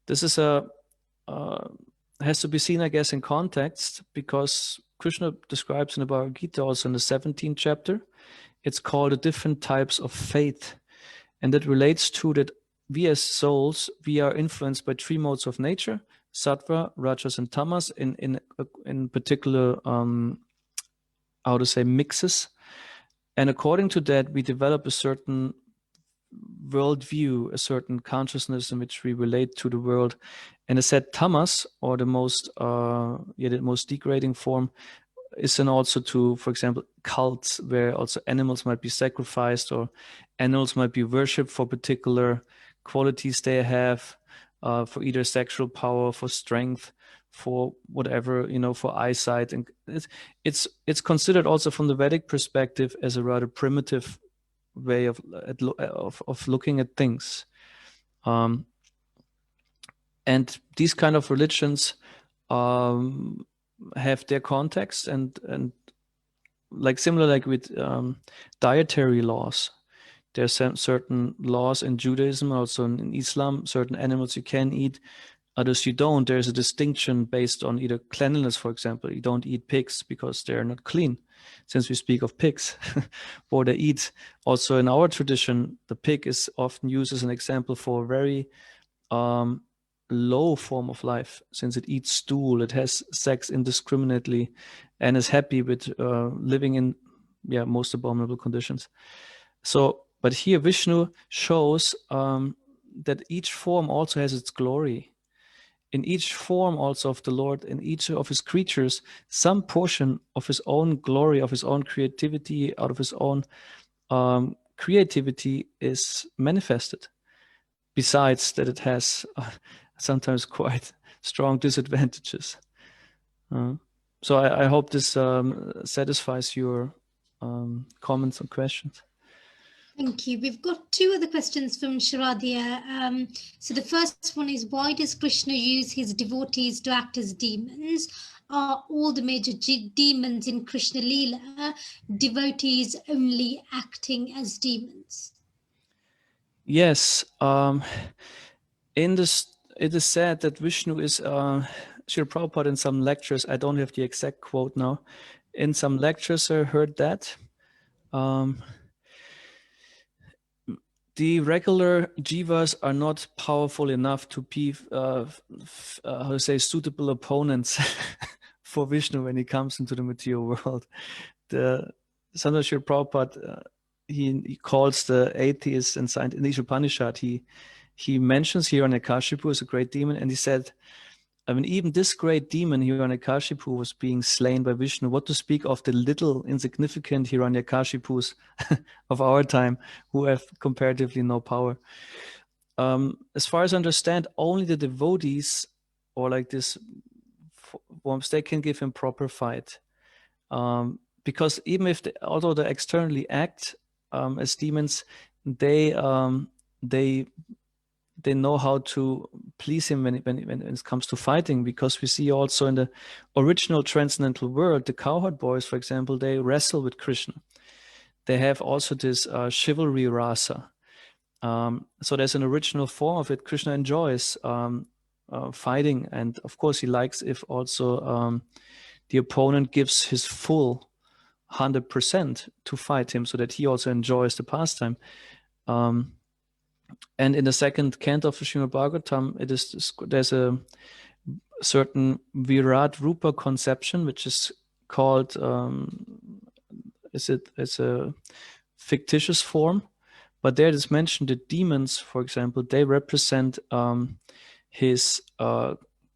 This is has to be seen, I guess, in context, because Krishna describes in the Bhagavad Gita, also in the 17th chapter, it's called the different types of faith. And that relates to that we as souls, we are influenced by 3 modes of nature: sattva, rajas, and tamas, in particular, how to say, mixes. And according to that, we develop a certain worldview, a certain consciousness in which we relate to the world. And I said tamas, or the most degrading form, is then also to, for example, cults where also animals might be sacrificed or animals might be worshipped for particular qualities they have, for either sexual power, for strength, for whatever, for eyesight. And it's considered also from the Vedic perspective as a rather primitive way of looking at things. And these kind of religions have their context and like similar like with dietary laws. There's certain laws in Judaism, also in Islam, certain animals you can eat, others you don't. There's a distinction based on either cleanliness, for example. You don't eat pigs because they're not clean, since we speak of pigs, or they eat. Also in our tradition, the pig is often used as an example for a very low form of life, since it eats stool, it has sex indiscriminately, and is happy with living in most abominable conditions. So, but here Vishnu shows that each form also has its glory. In each form also of the Lord, in each of his creatures, some portion of his own glory, of his own creativity, out of his own creativity is manifested. Besides that, it has sometimes quite strong disadvantages. So I hope this satisfies your comments and questions. Thank you. We've got two other questions from Shraddha. So the first one is, why does Krishna use his devotees to act as demons? Are all the major demons in Krishna Leela devotees only acting as demons? Yes. In this, it is said that Vishnu is, Srila Prabhupada in some lectures, I don't have the exact quote now, in some lectures I heard that the regular jivas are not powerful enough to be, suitable opponents for Vishnu when he comes into the material world. Sometimes Srila Prabhupada, he calls the atheists and scientists in the Upanishad, he mentions Hiranyakashipu as a great demon, and he said, I mean, even this great demon Hiranyakashipu was being slain by Vishnu. What to speak of the little insignificant Hiranyakashipus of our time who have comparatively no power. As far as I understand, only the devotees or like this forms, they can give him proper fight. Because even if although they externally act as demons, they know how to please him when it comes to fighting, because we see also in the original transcendental world, the cowherd boys, for example, they wrestle with Krishna. They have also this chivalry rasa. So there's an original form of it. Krishna enjoys fighting, and of course he likes if also the opponent gives his full 100% to fight him, so that he also enjoys the pastime. And in the second canto of the Srimad Bhagavatam, there's a certain Virat Rupa conception, which is called, it's a fictitious form, but there it is mentioned that demons, for example, they represent his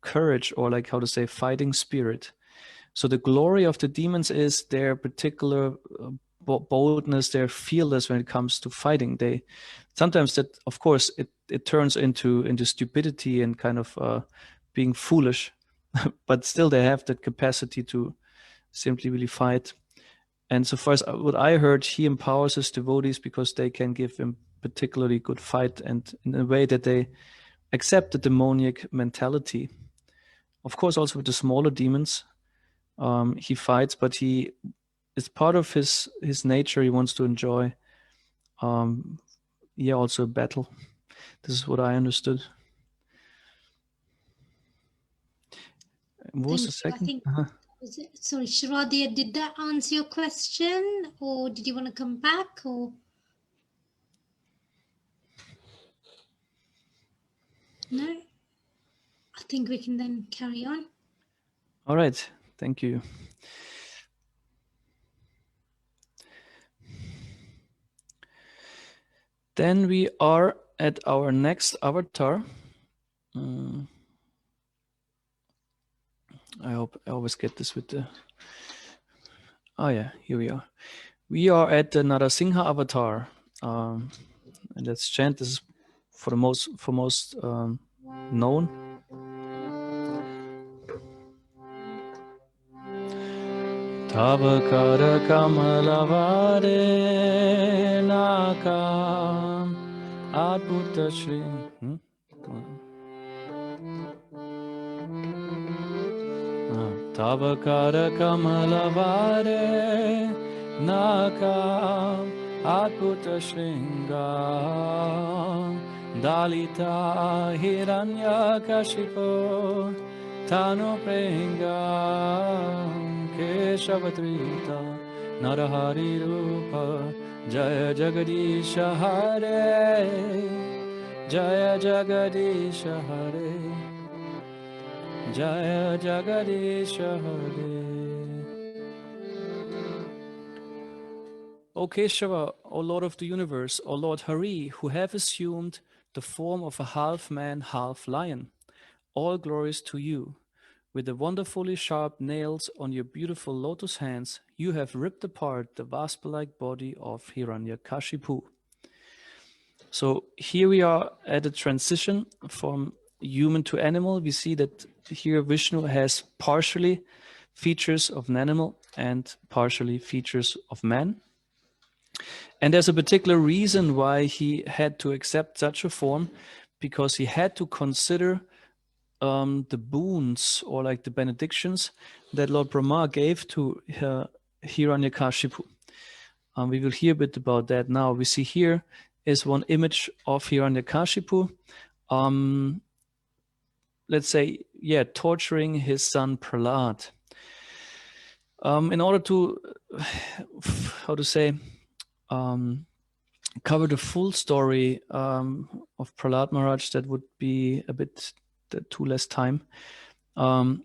courage, or like how to say, fighting spirit. So the glory of the demons is their particular boldness. They're fearless when it comes to fighting. They sometimes that, of course, it turns into stupidity and kind of being foolish, but still they have that capacity to simply really fight. And so far as what I heard, he empowers his devotees because they can give him particularly good fight, and in a way that they accept the demoniac mentality. Of course, also with the smaller demons, he fights, but it's part of his nature. He wants to enjoy, also a battle. This is what I understood. What was the second? Sorry, Shraddha, did that answer your question, or did you want to come back, or? No? I think we can then carry on. All right, thank you. Then we are at our next avatar. I hope I always get this with the Oh yeah, here we are. We are at the Narasimha-avatāra, and let's chant. This is for the most known. Tavakara kamalavare nakam adbhuta shri. Tavakara kamalavare nakam adbhuta shringam dalita hiranyakashipo tano prengam keshavatvrita narahari rupa jaya jagadisha hare jaya jagadisha hare Jaya Jagadisha Hare. O Keshava, O Lord of the universe, O Lord Hari, who have assumed the form of a half man, half lion, all glories to you. With the wonderfully sharp nails on your beautiful lotus hands, you have ripped apart the Vaspa-like body of Hiranyakashipu. So here we are at a transition from human to animal. We see that here Vishnu has partially features of an animal and partially features of man. And there's a particular reason why he had to accept such a form, because he had to consider the boons or like the benedictions that Lord Brahma gave to Hiranyakashipu. We will hear a bit about that now. We see here is one image of Hiranyakashipu, let's say, torturing his son Prahlad. In order to, cover the full story of Prahlad Maharaj, that would be a bit too less time. Prahlad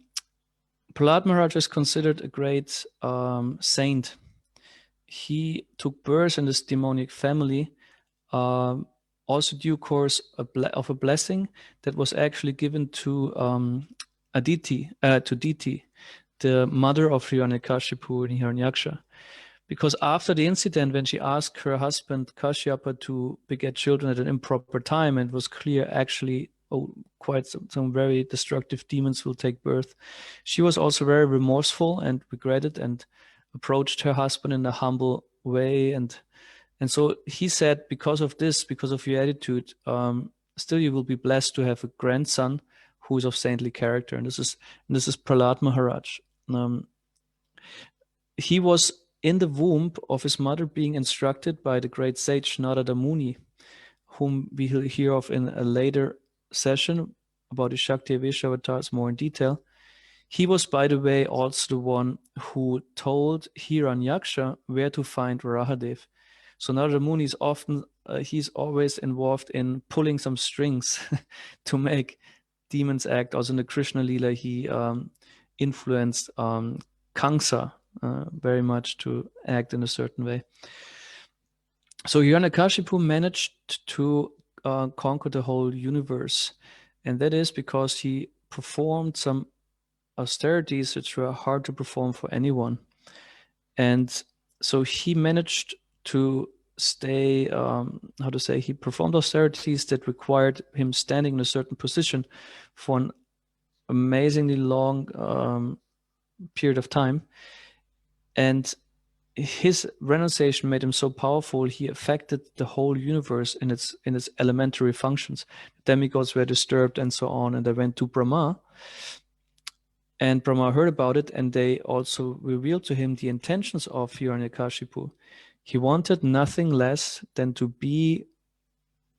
Maharaj is considered a great saint. He took birth in this demonic family, also due course of a blessing that was actually given to Aditi, the mother of Hiranyakashipu and Hiranyaksha. Because after the incident, when she asked her husband Kashyapa to beget children at an improper time, and it was clear actually quite some very destructive demons will take birth, she was also very remorseful and regretted and approached her husband in a humble way. And so he said, because of this, because of your attitude, still you will be blessed to have a grandson who is of saintly character. And this is Prahlad Maharaj. He was in the womb of his mother being instructed by the great sage Narada Muni, whom we will hear of in a later session about the Shakti avatars more in detail. He was, by the way, also the one who told Hiranyaksha where to find Varaha-dev. So Narada Muni is often, he's always involved in pulling some strings to make demons act. Also in the Krishna Leela, he influenced Kamsa very much to act in a certain way. So Hiranyakashipu managed to conquer the whole universe. And that is because he performed some austerities which were hard to perform for anyone. And so he managed to stay, he performed austerities that required him standing in a certain position for an amazingly long period of time. And his renunciation made him so powerful, he affected the whole universe in its elementary functions. Demigods were disturbed and so on, and they went to Brahma. And Brahma heard about it, and they also revealed to him the intentions of Hiranyakashipu. He wanted nothing less than to be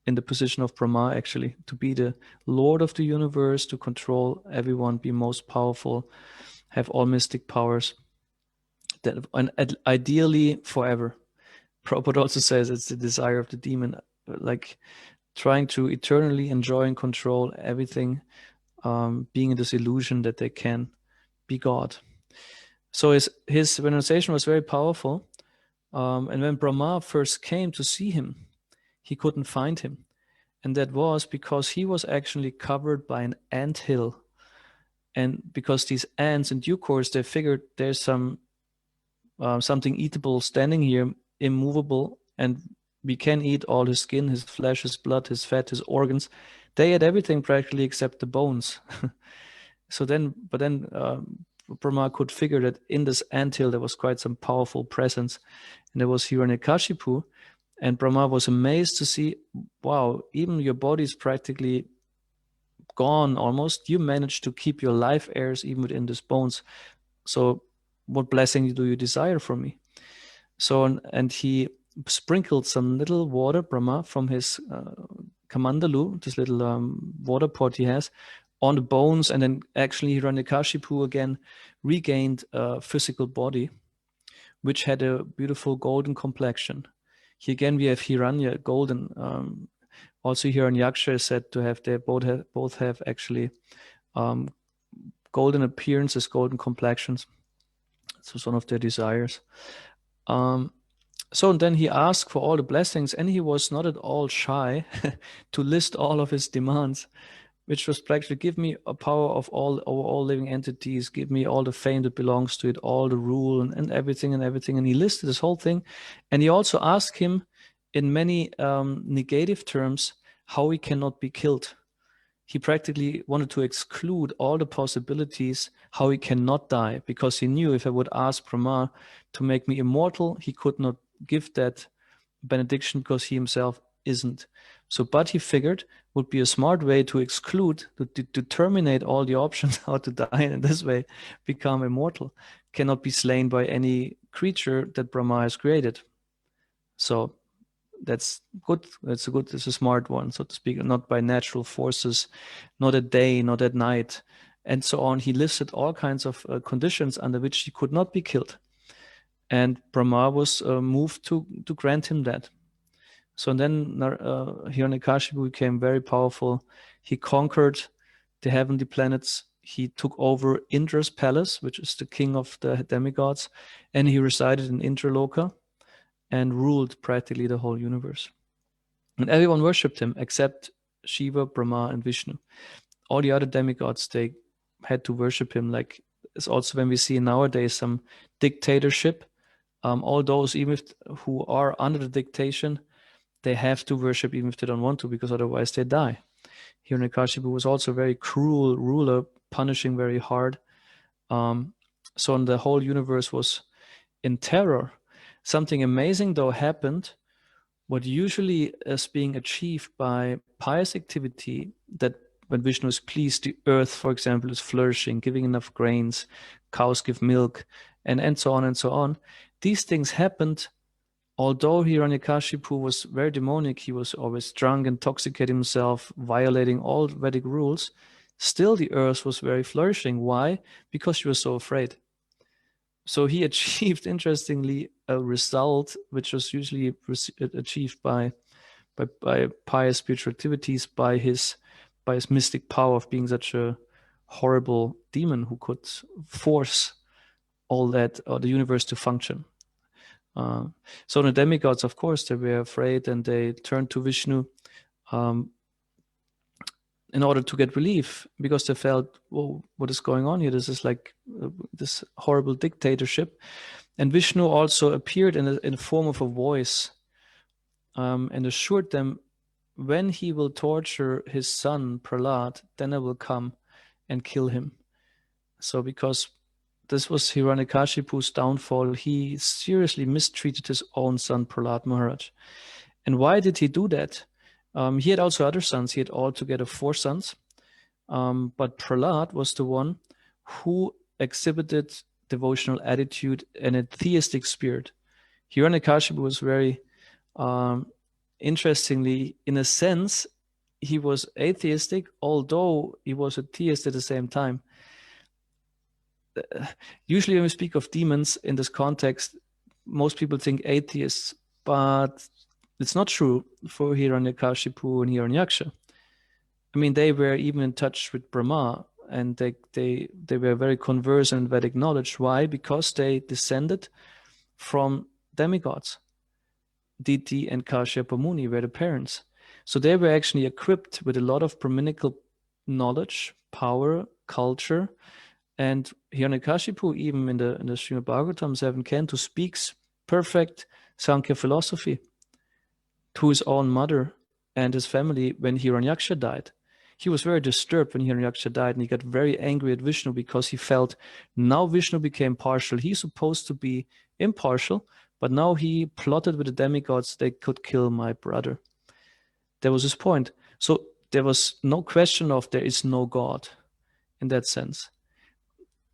in the position of Brahma, actually, to be the Lord of the universe, to control everyone, be most powerful, have all mystic powers, and ideally forever. Prabhupada also says it's the desire of the demon, like trying to eternally enjoy and control everything, being in this illusion that they can be God. So his renunciation was very powerful. And when Brahma first came to see him, he couldn't find him. And that was because he was actually covered by an ant hill. And because these ants, in due course, they figured there's some something eatable standing here, immovable, and we can eat all his skin, his flesh, his blood, his fat, his organs. They ate everything practically except the bones. But then Brahma could figure that in this anthill there was quite some powerful presence, and there was Hiranyakashipu, and Brahma was amazed to see, wow, even your body is practically gone almost. You managed to keep your life heirs even within these bones. So what blessing do you desire from me? So, and he sprinkled some little water, Brahma, from his kamandalu, this little water pot he has, on the bones, and then actually Hiranyakashipu again regained a physical body, which had a beautiful golden complexion. Here again we have Hiranya, golden. Also Hiranyaksha is said to have, they both have actually golden appearances, golden complexions. This was one of their desires. So then he asked for all the blessings, and he was not at all shy to list all of his demands, which was practically, give me a power of all living entities, give me all the fame that belongs to it, all the rule and everything and everything. And he listed this whole thing. And he also asked him in many negative terms how he cannot be killed. He practically wanted to exclude all the possibilities how he cannot die, because he knew if I would ask Brahma to make me immortal, he could not give that benediction because he himself isn't. So, but he figured would be a smart way to exclude, to terminate all the options how to die, and in this way become immortal, cannot be slain by any creature that Brahma has created. So that's good. It's a smart one, so to speak, not by natural forces, not at day, not at night, and so on. He listed all kinds of conditions under which he could not be killed. And Brahma was moved to grant him that. So then Hiranyakashipu became very powerful. He conquered the heavenly planets. He took over Indra's palace, which is the king of the demigods, and he resided in Indraloka and ruled practically the whole universe. And everyone worshipped him except Shiva, Brahma, and Vishnu. All the other demigods, they had to worship him. Like it's also when we see nowadays some dictatorship, all those even who are under the dictation, they have to worship even if they don't want to, because otherwise they die. Hiranyakashipu was also a very cruel ruler, punishing very hard. So the whole universe was in terror. Something amazing though happened. What usually is being achieved by pious activity, that when Vishnu is pleased, the earth, for example, is flourishing, giving enough grains, cows give milk, and so on and so on. These things happened. Although Hiranyakashipu was very demonic, he was always drunk, intoxicating himself, violating all Vedic rules, still the earth was very flourishing. Why? Because she was so afraid. So he achieved, interestingly, a result which was usually achieved by pious spiritual activities, by his mystic power of being such a horrible demon who could force all that, or the universe, to function. So the demigods, of course, they were afraid, and they turned to Vishnu in order to get relief, because they felt, whoa, what is going on here? This is like this horrible dictatorship. And Vishnu also appeared in the form of a voice and assured them, when he will torture his son Prahlad, then I will come and kill him. So because this was Hiranyakashipu's downfall, he seriously mistreated his own son Prahlad Maharaj. And why did he do that? He had also other sons. He had altogether 4 sons. But Prahlad was the one who exhibited devotional attitude and a theistic spirit. Hiranyakashipu was very, interestingly, in a sense, he was atheistic, although he was a theist at the same time. Usually when we speak of demons in this context, most people think atheists, but it's not true for Hiranyakashipu and Hiranyaksha. I mean, they were even in touch with Brahma, and they were very conversant in Vedic knowledge. Why? Because they descended from demigods. Diti and Kashyapa Muni were the parents. So they were actually equipped with a lot of Brahminical knowledge, power, culture, And Hiranyakashipu, even in the Srimad-Bhagavatam 7 canto, speaks perfect Sankhya philosophy to his own mother and his family when Hiranyaksha died. He was very disturbed when Hiranyaksha died, and he got very angry at Vishnu because he felt now Vishnu became partial. He's supposed to be impartial, but now he plotted with the demigods they could kill my brother. That was his point. So there was no question of there is no God in that sense.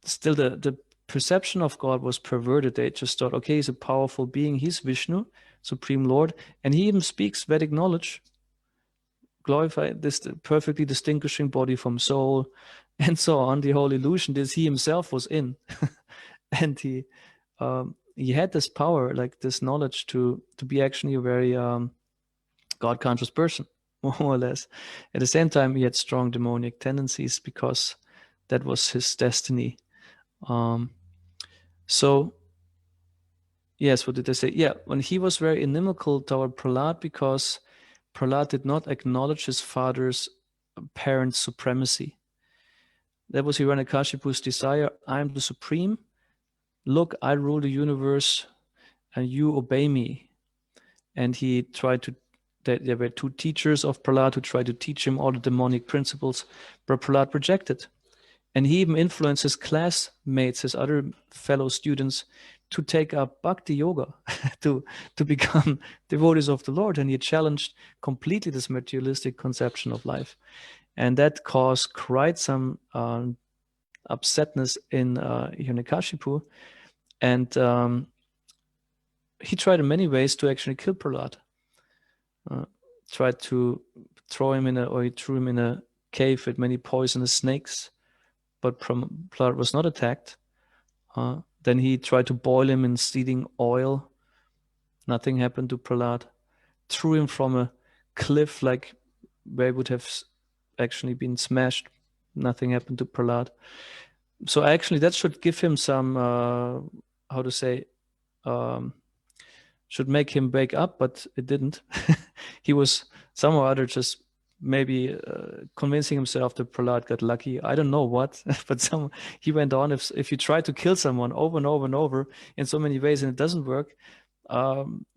Still, the perception of God was perverted. They just thought, okay, he's a powerful being. He's Vishnu, Supreme Lord. And he even speaks Vedic knowledge, glorify this perfectly distinguishing body from soul, and so on. The whole illusion this he himself was in. And he had this power, like this knowledge to be actually a very God conscious person, more or less. At the same time, he had strong demonic tendencies because that was his destiny. So yes, what did I say? Yeah, when he was very inimical toward Prahlad because Prahlad did not acknowledge his father's parent supremacy. That was Hiranyakashipu's desire. I'm the supreme. Look, I rule the universe and you obey me. And he tried to, there were two teachers of Prahlad who tried to teach him all the demonic principles, but Prahlad rejected. And he even influenced his classmates, his other fellow students, to take up bhakti yoga, to become devotees of the Lord. And he challenged completely this materialistic conception of life. And that caused quite some upsetness in Hiranyakashipu. And he tried in many ways to actually kill Prahlad. Tried to throw him he threw him in a cave with many poisonous snakes. But Prahlad was not attacked. Then he tried to boil him in seething oil. Nothing happened to Prahlad. Threw him from a cliff, like where he would have actually been smashed. Nothing happened to Prahlad. So actually, that should give him some, should make him wake up, but it didn't. He was somehow or other just maybe convincing himself that Prahlad got lucky. I don't know what, but he went on. If you try to kill someone over and over and over in so many ways and it doesn't work,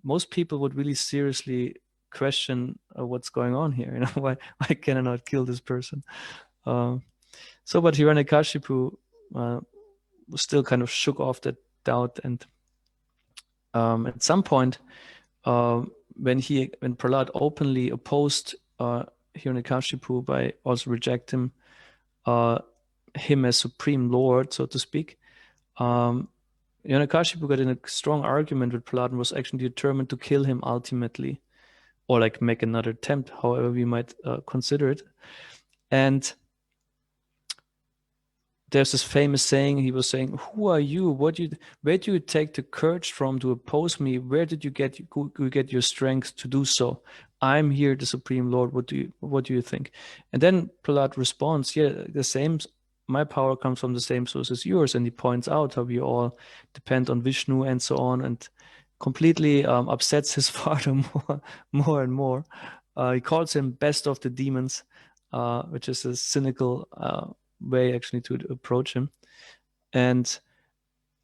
most people would really seriously question what's going on here. You know, why can I not kill this person? But Hiranyakashipu was still kind of shook off that doubt, and at some point, when Prahlad openly opposed Hiranyakashipu by also rejecting him as supreme lord, so to speak, Hiranyakashipu got in a strong argument with Prahlad and was actually determined to kill him ultimately, or like make another attempt, however we might consider it. And there's this famous saying, he was saying, who are you? Where do you take the courage from to oppose me? Where did you get your strength to do so? I'm here, the Supreme Lord. What do you think? And then Prahlad responds, yeah, the same, my power comes from the same source as yours. And he points out how we all depend on Vishnu and so on, and completely upsets his father more and more. He calls him best of the demons, which is a cynical way actually to approach him. And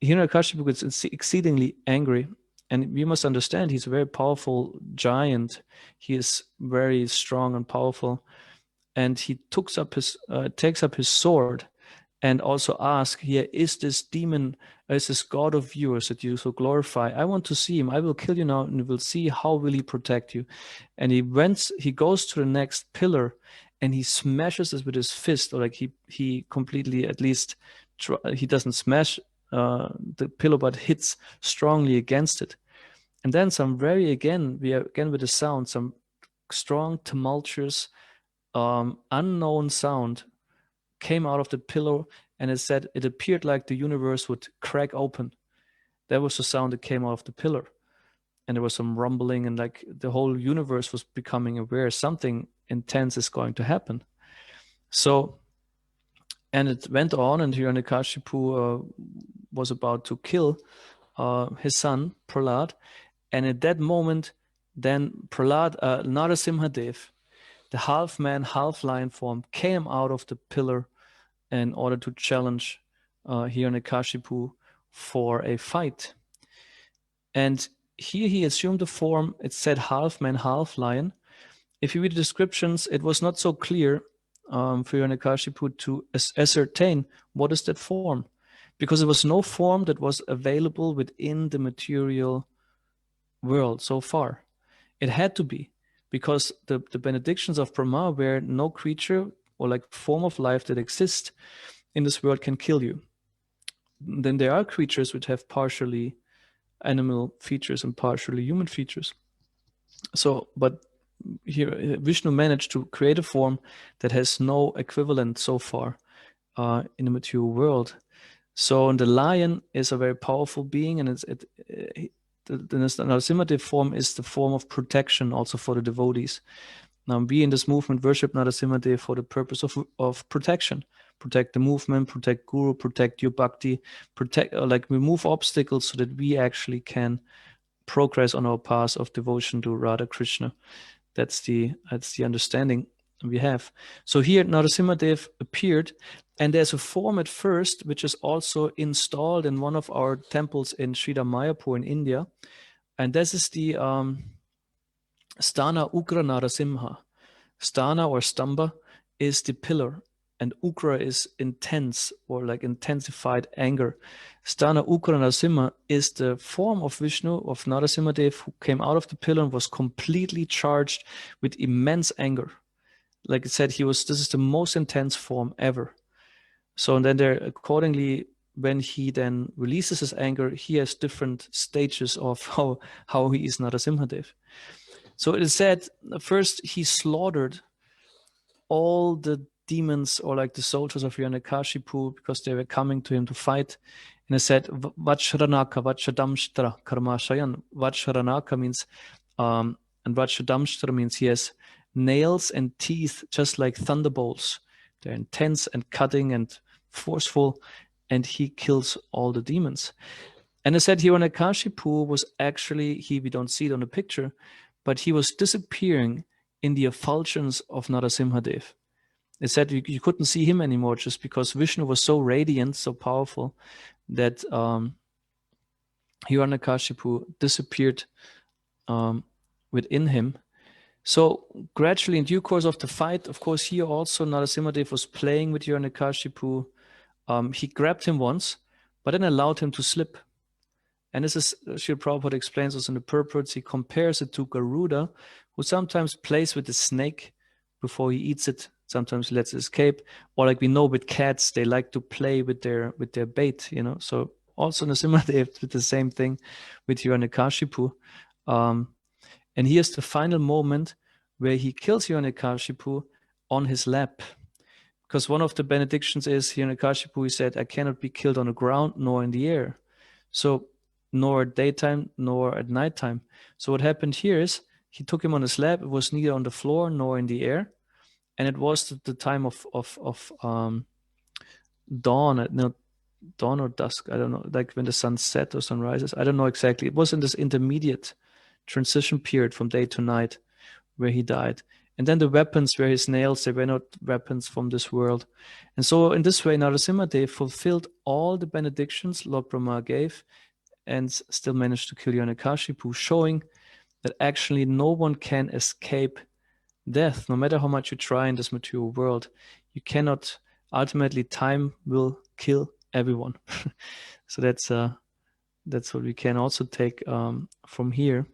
Hiranyakashipu gets exceedingly angry, and we must understand he's a very powerful giant. He is very strong and powerful, and he takes up his sword and also asks, here, is this demon, is this god of yours that you so glorify? I want to see him. I will kill you now, and we'll see how will he protect you. And he goes to the next pillar, and he smashes it with his fist, or like he completely, at least he doesn't smash the pillow, but hits strongly against it. And then we are again with the sound, some strong, tumultuous, unknown sound came out of the pillow, and it appeared like the universe would crack open. That was the sound that came out of the pillar. And there was some rumbling, and like the whole universe was becoming aware something intense is going to happen. So, and it went on, and Hiranyakashipu was about to kill his son, Prahlad. And at that moment, then Prahlad, Narasimhadev, the half man, half lion form, came out of the pillar in order to challenge Hiranyakashipu for a fight. And here he assumed the form, it said half man, half lion. If you read the descriptions, it was not so clear for Hiranyakashipu to ascertain what is that form, because there was no form that was available within the material world so far. It had to be, because the benedictions of Brahma were no creature or like form of life that exists in this world can kill you. Then there are creatures which have partially animal features and partially human features. So, but here Vishnu managed to create a form that has no equivalent so far in the material world. So, and the lion is a very powerful being, and the Narasimhadev form is the form of protection also for the devotees. Now, we in this movement worship Narasimhadev for the purpose of protection. Protect the movement, protect Guru, protect your bhakti, protect, like remove obstacles so that we actually can progress on our path of devotion to Radha Krishna. That's the understanding we have. So here Narasimhadev appeared, and there's a form at first which is also installed in one of our temples in Sridhar Mayapur in India, and this is the Sthana Ugra Narasimha. Sthana or Stamba is the pillar, and Ugra is intense or like intensified anger. Sthana Ugra Narasimha is the form of Vishnu, of Narasimhadev, who came out of the pillar and was completely charged with immense anger. Like I said, this is the most intense form ever. So, and then there, accordingly, when he then releases his anger, he has different stages of how he is Narasimhadev. So it is said, first he slaughtered all the demons or like the soldiers of Hiranyakashipu because they were coming to him to fight. And it said, Vachranaka, Vachadamshtra, Karmashayan. Vachranaka means, and Vachadamshtra means he has nails and teeth just like thunderbolts. They're intense and cutting and forceful, and he kills all the demons. And it said Hiranyakashipu was actually, we don't see it on the picture, but he was disappearing in the effulgence of Narasimhadev. It said you couldn't see him anymore just because Vishnu was so radiant, so powerful, that Hiranyakashipu disappeared within him. So gradually, in due course of the fight, of course, here also Narasimhadev was playing with Hiranyakashipu. He grabbed him once, but then allowed him to slip. And this is, Srila Prabhupada explains us in the purports, he compares it to Garuda, who sometimes plays with the snake before he eats it, sometimes lets it escape. Or like we know with cats, they like to play with their bait, you know. So also Narasimhadev did the same thing with Hiranyakashipu. And here's the final moment where he kills Hiranyakashipu on his lap. Because one of the benedictions is Hiranyakashipu, he said, I cannot be killed on the ground nor in the air. So nor at daytime nor at nighttime. So what happened here is he took him on his lap. It was neither on the floor nor in the air. And it was the time of dawn, dawn or dusk. I don't know, like when the sun set or sun rises. I don't know exactly. It was in this intermediate transition period from day to night where he died. And then the weapons were his nails. They were not weapons from this world. And so in this way, Narasimhadev fulfilled all the benedictions Lord Brahma gave and still managed to kill Hiranyakashipu, showing that actually no one can escape death. No matter how much you try in this material world, you cannot. Ultimately, time will kill everyone. So that's what we can also take from here.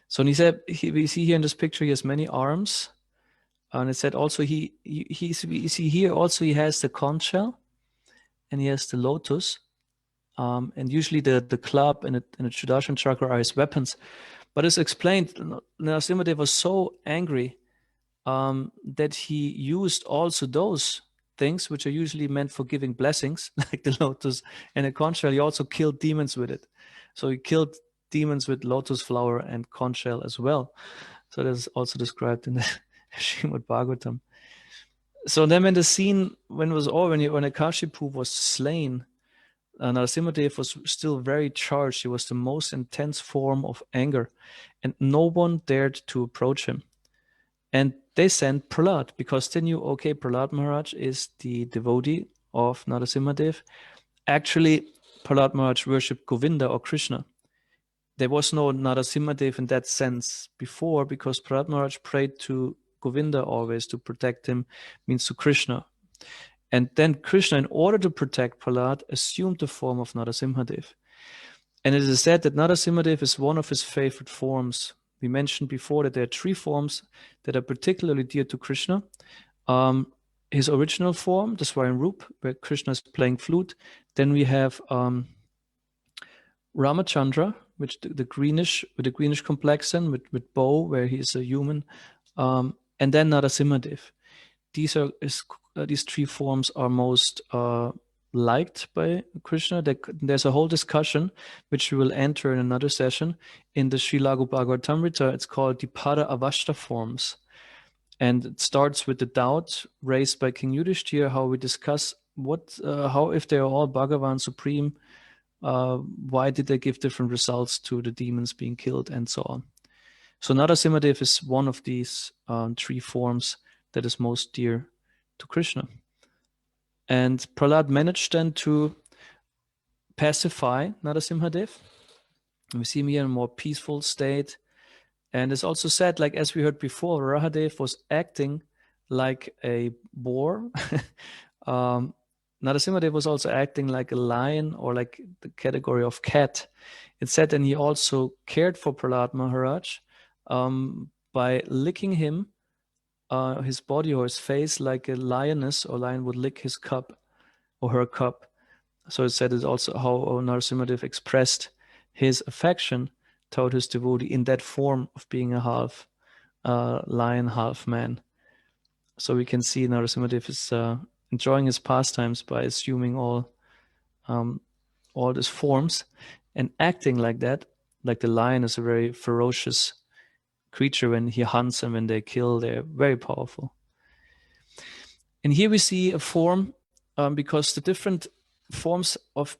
So he said, we see here in this picture, he has many arms. And it said also, we see here also he has the conch shell and he has the lotus. And usually the club and the Sudarshan Chakra are his weapons. But as explained, Narasimhadev was so angry that he used also those things which are usually meant for giving blessings, like the lotus and the conch shell. He also killed demons with it. So he killed demons with lotus flower and conch shell as well. So that's also described in the Srimad Bhagavatam. So then when the scene, when Hiranyakashipu was slain, Narasimhadev was still very charged. He was the most intense form of anger, and no one dared to approach him. And they sent Prahlad because they knew, okay, Prahlad Maharaj is the devotee of Narasimhadev. Actually, Prahlad Maharaj worshipped Govinda or Krishna. There was no Narasimhadev in that sense before, because Prahlad Maharaj prayed to Govinda always to protect him, means to Krishna. And then Krishna, in order to protect Prahlad, assumed the form of Narasimhadev. And it is said that Narasimhadev is one of his favorite forms. We mentioned before that there are 3 forms that are particularly dear to Krishna. His original form, the Swayanrup, where Krishna is playing flute. Then we have Ramachandra, which the greenish, with the greenish complexion, with bow, where he is a human. And then Narasimhadev. These 3 forms are most liked by Krishna. There's a whole discussion, which we will enter in another session, in the Srila Bhagavatamrita. It's called the Para-avashta forms. And it starts with the doubt raised by King Yudhishthira, how we discuss how if they are all Bhagavan Supreme, why did they give different results to the demons being killed and so on. So Narasimhadev is one of these 3 forms that is most dear to Krishna. And Prahlad managed then to pacify Narasimhadev. We see him here in a more peaceful state. And it's also said, like as we heard before, Varahadev was acting like a boar. Narasimhadev was also acting like a lion, or like the category of cat. It said, and he also cared for Prahlad Maharaj by licking him, his body or his face, like a lioness or lion would lick his cub or her cub. So it said it's also how Narasimhadev expressed his affection toward his devotee in that form of being a half lion, half man. So we can see Narasimhadev is enjoying his pastimes by assuming all these forms and acting like that. Like the lion is a very ferocious creature when he hunts, and when they kill, they're very powerful. And here we see a form, because the different forms of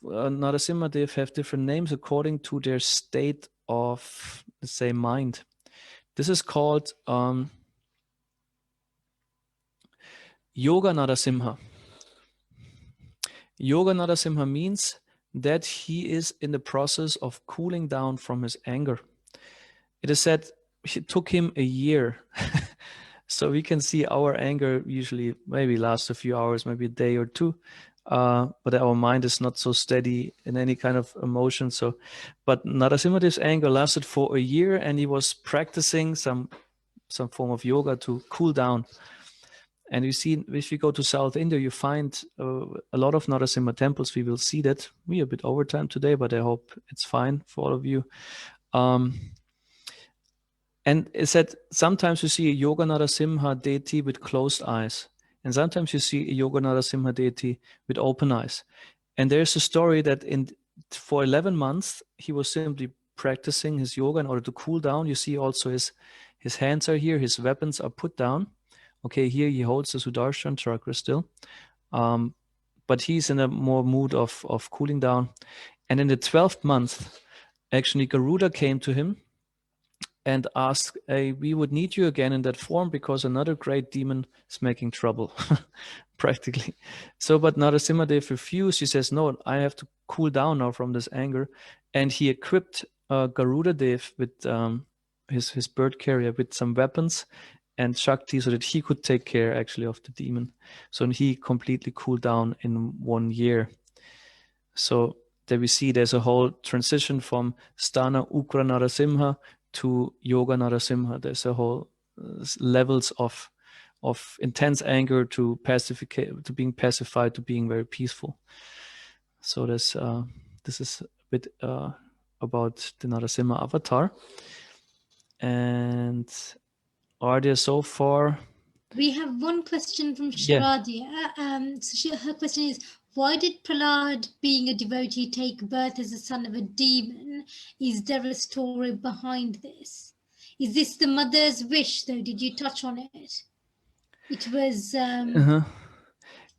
Narasimhadev have different names according to their state of, let's say, mind. This is called Yoga Narasimha. Yoga Narasimha means that he is in the process of cooling down from his anger. It is said it took him a year. So we can see our anger usually maybe lasts a few hours, maybe a day or 2. But our mind is not so steady in any kind of emotion. But Narasimhadev's anger lasted for a year, and he was practicing some form of yoga to cool down. And you see, if you go to South India, you find a lot of Narasimha temples. We will see that. We are a bit over time today, but I hope it's fine for all of you. And it said sometimes you see a Yoga Narasimha deity with closed eyes, and sometimes you see a Yoga Narasimha deity with open eyes. And there's a story that for 11 months he was simply practicing his yoga in order to cool down. You see also his hands are here, his weapons are put down. Okay, here he holds the Sudarshan Chakra still, but he's in a more mood of cooling down. And in the 12th month, actually Garuda came to him and asked, we would need you again in that form because another great demon is making trouble, practically. So, but Narasimhadev refused. He says, no, I have to cool down now from this anger. And he equipped Garuda Dev with his bird carrier with some weapons and Shakti so that he could take care actually of the demon. So he completely cooled down in 1 year. So there we see there's a whole transition from Sthana Ukra Narasimha to Yoga Narasimha. There's a whole levels of intense anger to being pacified, to being very peaceful. So this is a bit about the Narasimha-avatar. And are there so far? We have one question from Sharadia. So her question is, why did Prahlad, being a devotee, take birth as a son of a demon? Is there a story behind this? Is this the mother's wish, though? Did you touch on it? It was...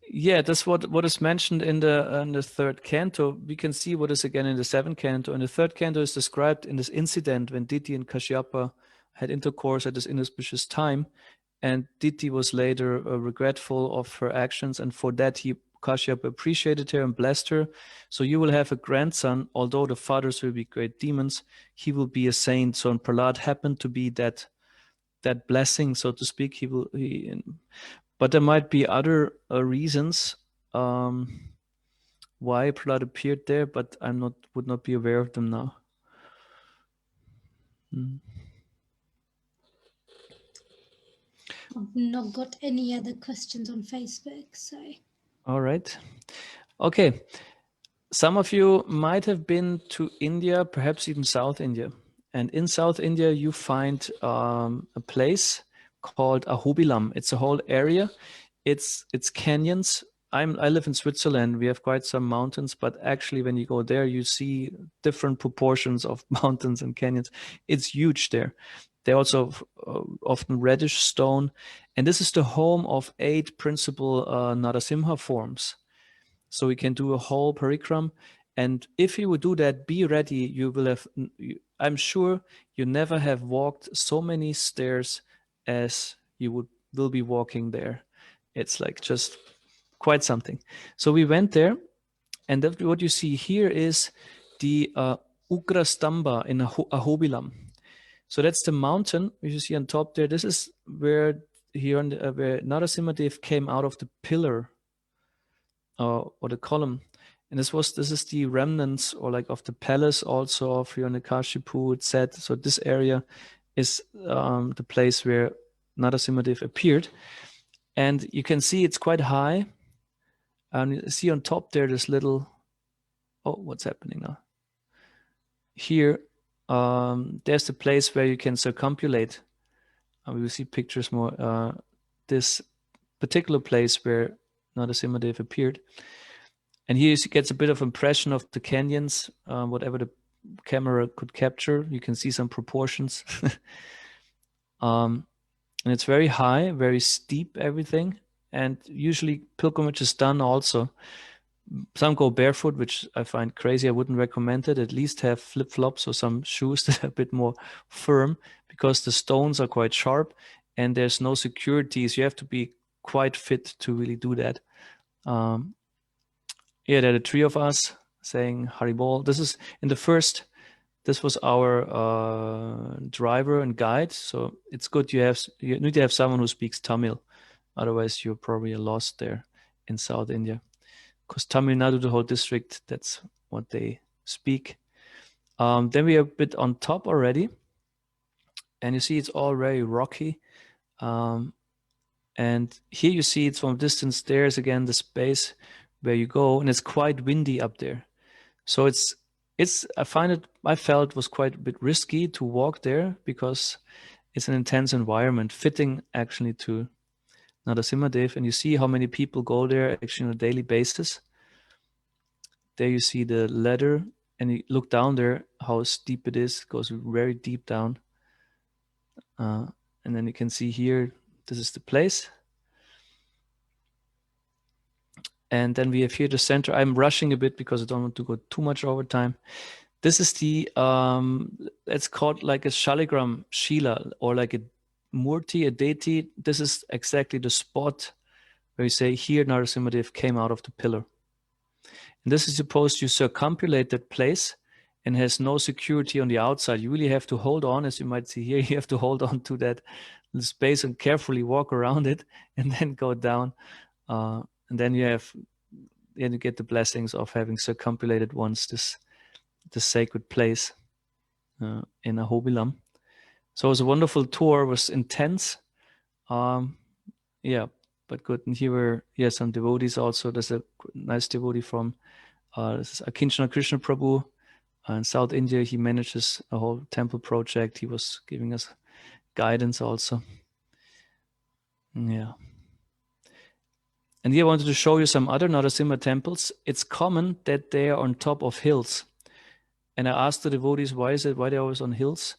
Yeah, that's what is mentioned in the 3rd canto. We can see what is again in the 7th canto. And the 3rd canto is described in this incident when Diti and Kashyapa had intercourse at this inauspicious time. And Diti was later regretful of her actions, and for that he Kashyap appreciated her and blessed her. So you will have a grandson, although the fathers will be great demons, he will be a saint. So and Prahlad happened to be that blessing, so to speak. But there might be other reasons why Prahlad appeared there, but would not be aware of them now. I've not got any other questions on Facebook, so. All right. Okay. Some of you might have been to India, perhaps even South India. And in South India, you find a place called Ahobilam. It's a whole area. It's canyons. I live in Switzerland. We have quite some mountains, but actually when you go there, you see different proportions of mountains and canyons. It's huge there. They're also often reddish stone. And this is the home of 8 principal Narasimha forms. So we can do a whole parikram. And if you would do that, be ready. You will have, I'm sure you never have walked so many stairs as you will be walking there. It's like just quite something. So we went there, and what you see here is the Ugra Stamba in Ahobilam. So that's the mountain you see on top there. This is where where Narasimhadev came out of the pillar or the column. And this is the remnants or like of the palace also of Hiranyakashipu, it's said. So this area is the place where Narasimhadev appeared. And you can see it's quite high. And you see on top there this little, oh, what's happening now? Here, there's the place where you can circumambulate. We will see pictures more. This particular place where Narasimhadev appeared. And here you get a bit of impression of the canyons, whatever the camera could capture. You can see some proportions. And it's very high, very steep, everything. And usually pilgrimage is done also. Some go barefoot, which I find crazy. I wouldn't recommend it. At least have flip-flops or some shoes that are a bit more firm, because the stones are quite sharp and there's no security. So you have to be quite fit to really do that. Yeah, there are the 3 of us saying Haribol. This was our driver and guide. So it's good you need to have someone who speaks Tamil. Otherwise you're probably lost there in South India. Because Tamil Nadu, the whole district, that's what they speak. Then we are a bit on top already. And you see it's all very rocky. And here you see it's from a distance. There's again the space where you go, and it's quite windy up there. So I felt was quite a bit risky to walk there because it's an intense environment, fitting actually to Narasimhadev. And you see how many people go there actually on a daily basis. There you see the ladder, and you look down there, how steep it is. It goes very deep down. And then you can see here, this is the place. And then we have here the center. I'm rushing a bit because I don't want to go too much over time. This is the, it's called like a Shaligram Shila, or like a Murti, a deity. This is exactly the spot where you say here Narasimhadev came out of the pillar. And this is supposed to circumambulate that place and has no security on the outside. You really have to hold on, as you might see here, you have to hold on to that space and carefully walk around it and then go down. And then you get the blessings of having circumambulated once this sacred place in Ahobilam. So it was a wonderful tour. It was intense. Yeah, but good. And here were some devotees also. There's a nice devotee from this is Akinchana Krishna Prabhu in South India. He manages a whole temple project. He was giving us guidance also. Yeah. And here I wanted to show you some other Narasimha temples. It's common that they are on top of hills. And I asked the devotees, why they're always on hills?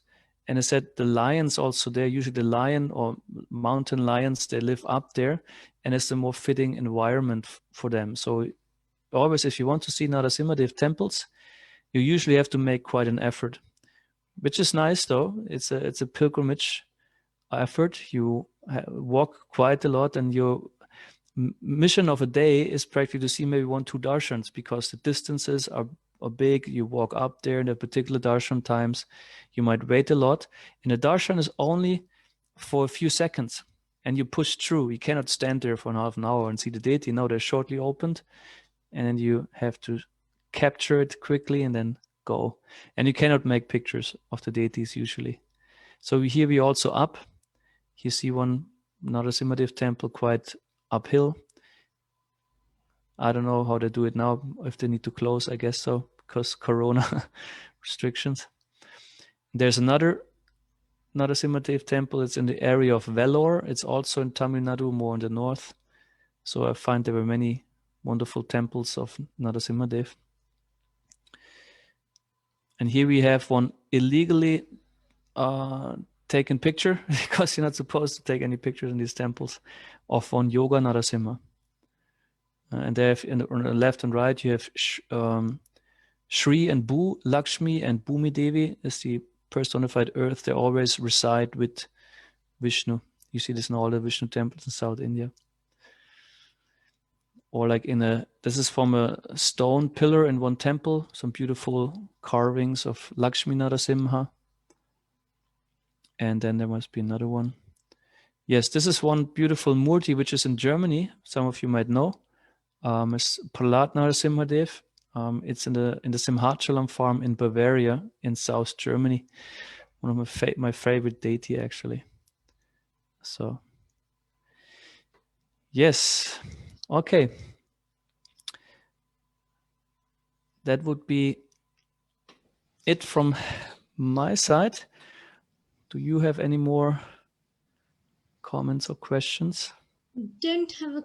And I said, the lions also, they're usually the lion or mountain lions, they live up there, and it's a more fitting environment for them. So always, if you want to see Narasimhadev temples, you usually have to make quite an effort, which is nice though. It's a pilgrimage effort. You walk quite a lot, and you're mission of a day is practically to see maybe 1-2 darshans, because the distances are big. You walk up there in the particular darshan times, you might wait a lot, and a darshan is only for a few seconds, and you push through. You cannot stand there for half an hour and see the deity. No, they're shortly opened, and then you have to capture it quickly and then go. And you cannot make pictures of the deities usually. So here we also up. You see one Narasimhadev temple quite uphill. I don't know how they do it now, if they need to close, I guess so, because Corona restrictions. There's another Narasimhadev temple. It's in the area of Vellore. It's also in Tamil Nadu, more in the north. So I find there were many wonderful temples of Narasimhadev. And here we have one illegally taken picture, because you're not supposed to take any pictures in these temples, of one Yoga Narasimha. And they have on the left and right, you have Shri and Bu, Lakshmi and Bhumi Devi is the personified earth. They always reside with Vishnu. You see this in all the Vishnu temples in South India. Or like this is from a stone pillar in one temple, some beautiful carvings of Lakshmi Narasimha. And then there must be another one. Yes, this is one beautiful murti, which is in Germany. Some of you might know. It's Prahlad Narasimhadev. It's in the Simhachalam farm in Bavaria in South Germany. One of my favorite deity, actually. So, yes. Okay. That would be it from my side. Do you have any more comments or questions? Don't have a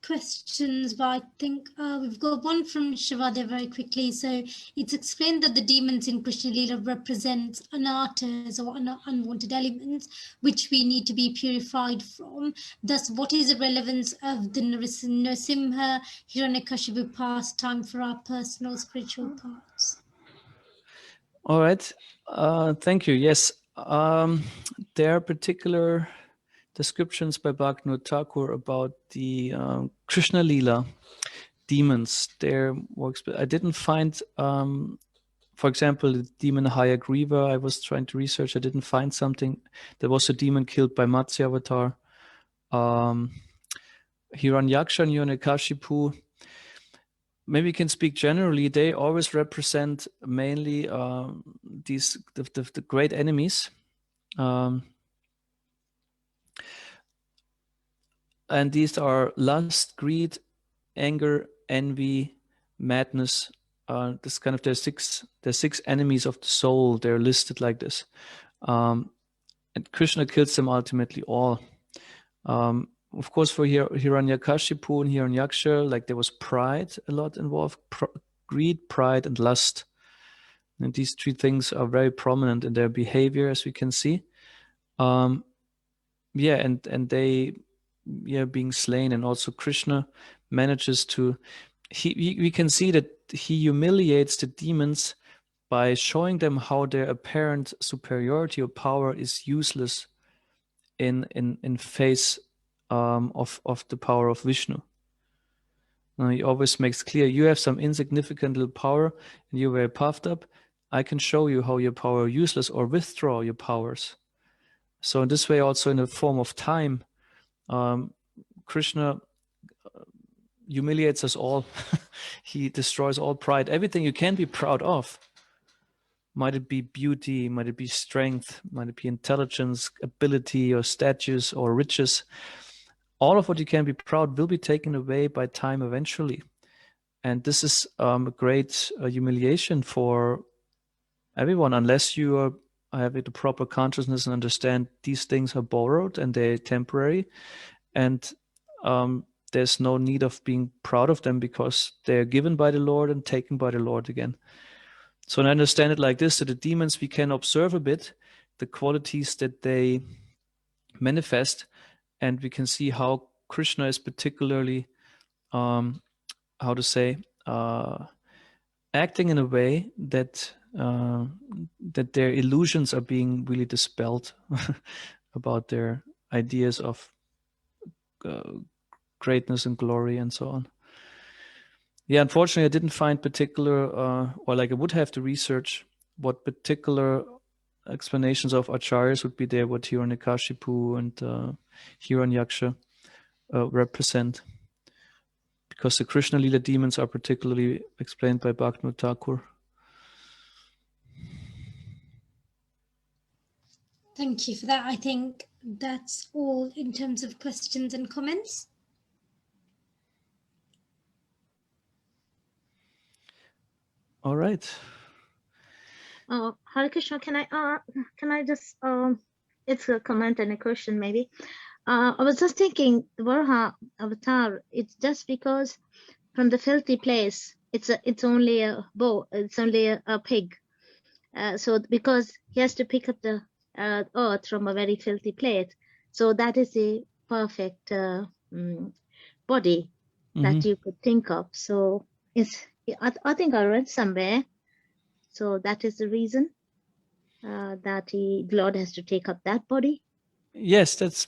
questions, but I think we've got one from Shiva there very quickly. So it's explained that the demons in Krishna Leela represent anartas or unwanted elements, which we need to be purified from. Thus, what is the relevance of the Narasimha Hiranyakashipu pastime for our personal spiritual paths? All right. Thank you. Yes. There are particular descriptions by Bhaktivinoda Thakur about the Krishna Leela demons. I didn't find, for example, the demon Hayagriva I was trying to research. I didn't find something. There was a demon killed by Matsya-avatar. Hiranyaksha and Hiranyakashipu. Maybe you can speak generally. They always represent mainly the great enemies. And these are lust, greed, anger, envy, madness. This kind of there's six enemies of the soul. They're listed like this, and Krishna kills them ultimately all. Of course, for Hiranyakashipu and Hiranyaksha, like there was pride a lot involved, greed, pride, and lust. And these three things are very prominent in their behavior, as we can see. And they being slain, and also Krishna manages to we can see that he humiliates the demons by showing them how their apparent superiority or power is useless in face of the power of Vishnu. Now, he always makes clear, you have some insignificant little power and you're very puffed up. I can show you how your power is useless, or withdraw your powers. So in this way, also in the form of time, Krishna humiliates us all. He destroys all pride. Everything you can be proud of, might it be beauty, might it be strength, might it be intelligence, ability, or status, or riches, all of what you can be proud will be taken away by time eventually. And this is a great humiliation for everyone, unless you have the proper consciousness and understand these things are borrowed and they're temporary, and there's no need of being proud of them, because they're given by the Lord and taken by the Lord again. So I understand it like this, that the demons, we can observe a bit the qualities that they manifest, and we can see how Krishna is particularly, acting in a way that that their illusions are being really dispelled about their ideas of greatness and glory and so on. Yeah, unfortunately, I didn't find particular, or like I would have to research what particular explanations of acharyas would be there, what Hiranyakashipu and Hiranyaksha represent, because the Krishna Leela demons are particularly explained by Bhaktivinoda Thakur. Thank you for that. I think that's all in terms of questions and comments. All right. Hare Krishna, can I just it's a comment and a question maybe. I was just thinking Varaha-avatāra, it's just because from the filthy place, it's only a pig. So because he has to pick up the earth from a very filthy plate, so that is the perfect body that you could think of. So I think I read somewhere. So that is the reason that the Lord has to take up that body. Yes, that's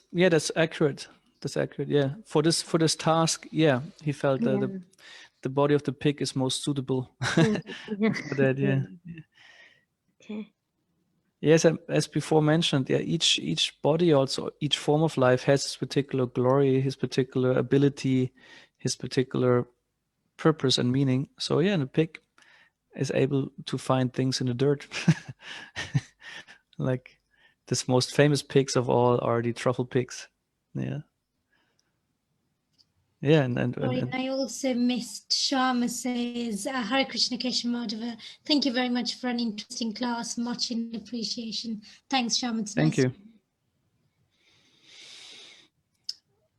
accurate. That's accurate. Yeah, for this task, yeah, he felt that the body of the pig is most suitable for that. Yeah. Okay. Yes, as before mentioned, yeah, each body, also each form of life has its particular glory, his particular ability, his particular purpose and meaning. So yeah, the pig is able to find things in the dirt. Like the most famous pigs of all are the truffle pigs. Yeah. Yeah, and I also missed Sharma says, Hare Krishna Keshav. Thank you very much for an interesting class. Much in appreciation. Thanks, Sharma. It's thank nice. you.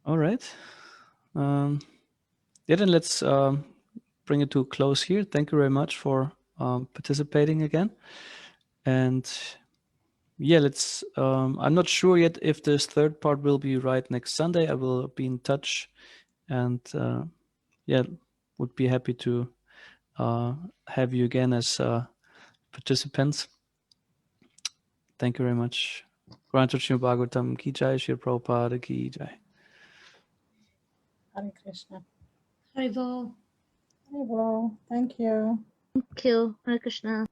All right. Yeah, then let's bring it to a close here. Thank you very much for participating again. And yeah, let's. I'm not sure yet if this third part will be right next Sunday. I will be in touch, and yeah, would be happy to have you again as participants. Thank you very much. Grantarshim Bhagavatam ki jai, Shri Prabhupada ki jai. Hare Krishna. Haribol. Haribol. Thank you. Thank you, Hare Krishna.